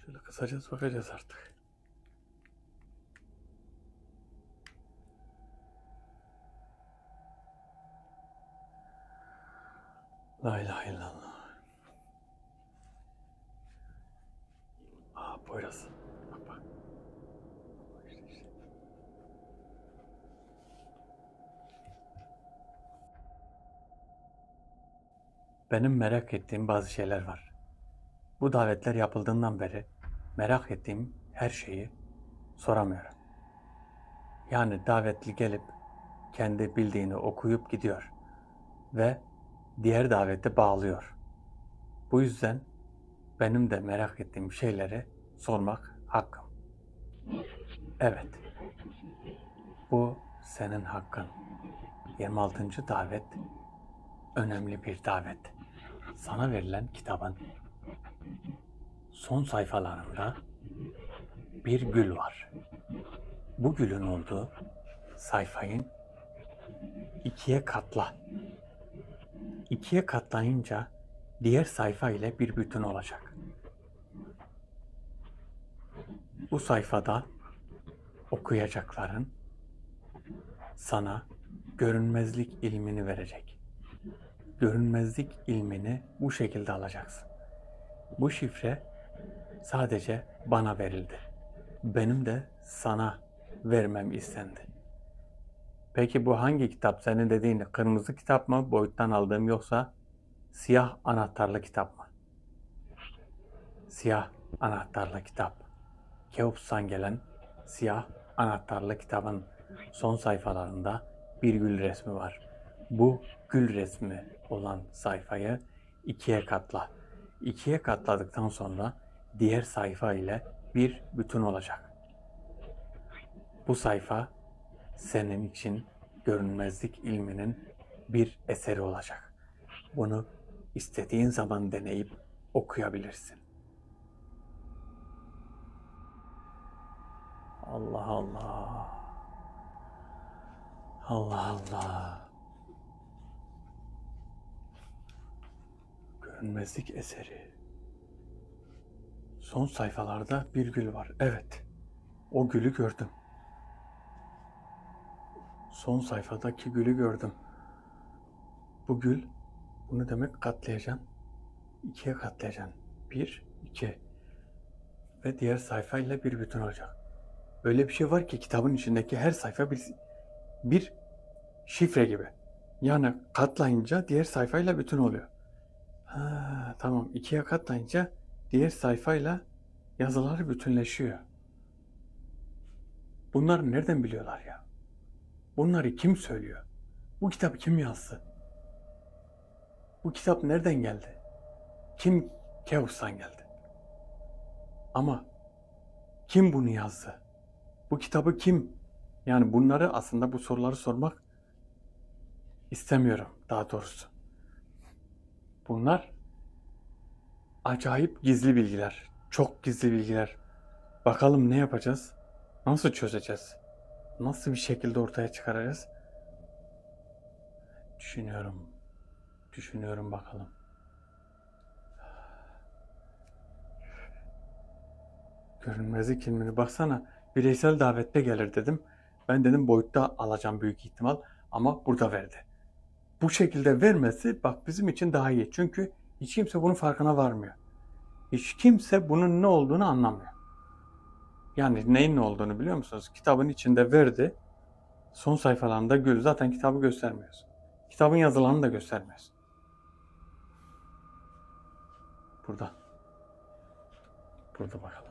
Şöyle kısacağız, bakacağız artık. La ilahe illallah. Aa, Poyraz. Bak bak. İşte. Benim merak ettiğim bazı şeyler var. Bu davetler yapıldığından beri merak ettiğim her şeyi soramıyorum. Yani davetli gelip kendi bildiğini okuyup gidiyor ve diğer davete bağlıyor. Bu yüzden benim de merak ettiğim şeyleri sormak hakkım. Evet, bu senin hakkın. 26. davet önemli bir davet. Sana verilen kitabın son sayfalarında bir gül var. Bu gülün olduğu sayfayı ikiye katla. İkiye katlayınca diğer sayfa ile bir bütün olacak. Bu sayfada okuyacakların sana görünmezlik ilmini verecek. Görünmezlik ilmini bu şekilde alacaksın. Bu şifre sadece bana verildi. Benim de sana vermem istendi. Peki bu hangi kitap? Senin dediğin kırmızı kitap mı, boyuttan aldığım, yoksa siyah anahtarlı kitap mı? Siyah anahtarlı kitap. Keops'tan gelen siyah anahtarlı kitabın son sayfalarında bir gül resmi var. Bu gül resmi olan sayfayı ikiye katla. İkiye katladıktan sonra diğer sayfa ile bir bütün olacak. Bu sayfa senin için görünmezlik ilminin bir eseri olacak. Bunu istediğin zaman deneyip okuyabilirsin. Allah Allah. Allah Allah. Görünmezlik eseri. Son sayfalarda bir gül var. Evet. O gülü gördüm. Son sayfadaki gülü gördüm. Bu gül, bunu demek katlayacaksın. İkiye katlayacaksın. Bir, iki. Ve diğer sayfayla bir bütün olacak. Öyle bir şey var ki kitabın içindeki her sayfa bir şifre gibi. Yani katlayınca diğer sayfayla bütün oluyor. Ha, tamam. İkiye katlayınca diğer sayfayla yazıları bütünleşiyor. Bunları nereden biliyorlar ya? Bunları kim söylüyor? Bu kitabı kim yazdı? Bu kitap nereden geldi? Kim Keops'tan geldi? Ama kim bunu yazdı? Bu kitabı kim? Yani bunları aslında bu soruları sormak istemiyorum daha doğrusu. Bunlar acayip gizli bilgiler. Çok gizli bilgiler. Bakalım ne yapacağız? Nasıl çözeceğiz? Nasıl bir şekilde ortaya çıkaracağız? Düşünüyorum. Düşünüyorum bakalım. Görünmezlik ilmini baksana. Bireysel davette gelir dedim. Ben dedim boyutta alacağım büyük ihtimal. Ama burada verdi. Bu şekilde vermesi bak bizim için daha iyi. Çünkü hiç kimse bunun farkına varmıyor. Hiç kimse bunun ne olduğunu anlamıyor. Yani neyin ne olduğunu biliyor musunuz? Kitabın içinde verdi. Son sayfalarında zaten kitabı göstermiyoruz. Kitabın yazılarını da göstermiyoruz. Burada. Burada bakalım.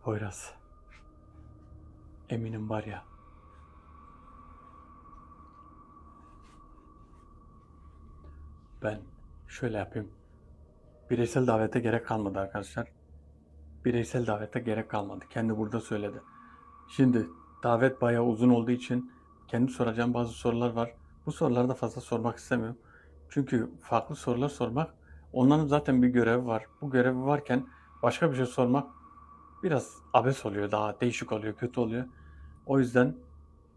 Poyraz. Eminim var ya. Ben şöyle yapayım. Bireysel davete gerek kalmadı arkadaşlar. Bireysel davete gerek kalmadı. Kendi burada söyledi. Şimdi davet bayağı uzun olduğu için kendi soracağım bazı sorular var. Bu soruları da fazla sormak istemiyorum. Çünkü farklı sorular sormak, onların zaten bir görevi var. Bu görevi varken başka bir şey sormak biraz abes oluyor, daha değişik oluyor, kötü oluyor. O yüzden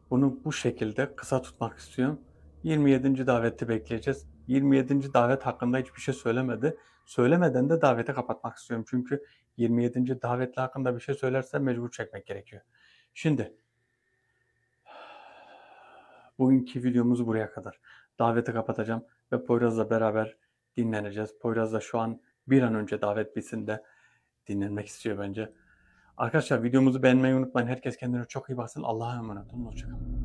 bunu bu şekilde kısa tutmak istiyorum. 27. daveti bekleyeceğiz. 27. davet hakkında hiçbir şey söylemedi. Söylemeden de daveti kapatmak istiyorum. Çünkü 27. davetli hakkında bir şey söylerse mecbur çekmek gerekiyor. Şimdi bugünkü videomuz buraya kadar. Daveti kapatacağım ve Poyraz'la beraber dinleneceğiz. Poyraz da şu an bir an önce davet bitsin de dinlenmek istiyor bence. Arkadaşlar videomuzu beğenmeyi unutmayın. Herkes kendine çok iyi baksın. Allah'a emanet olun. Hoşçakalın.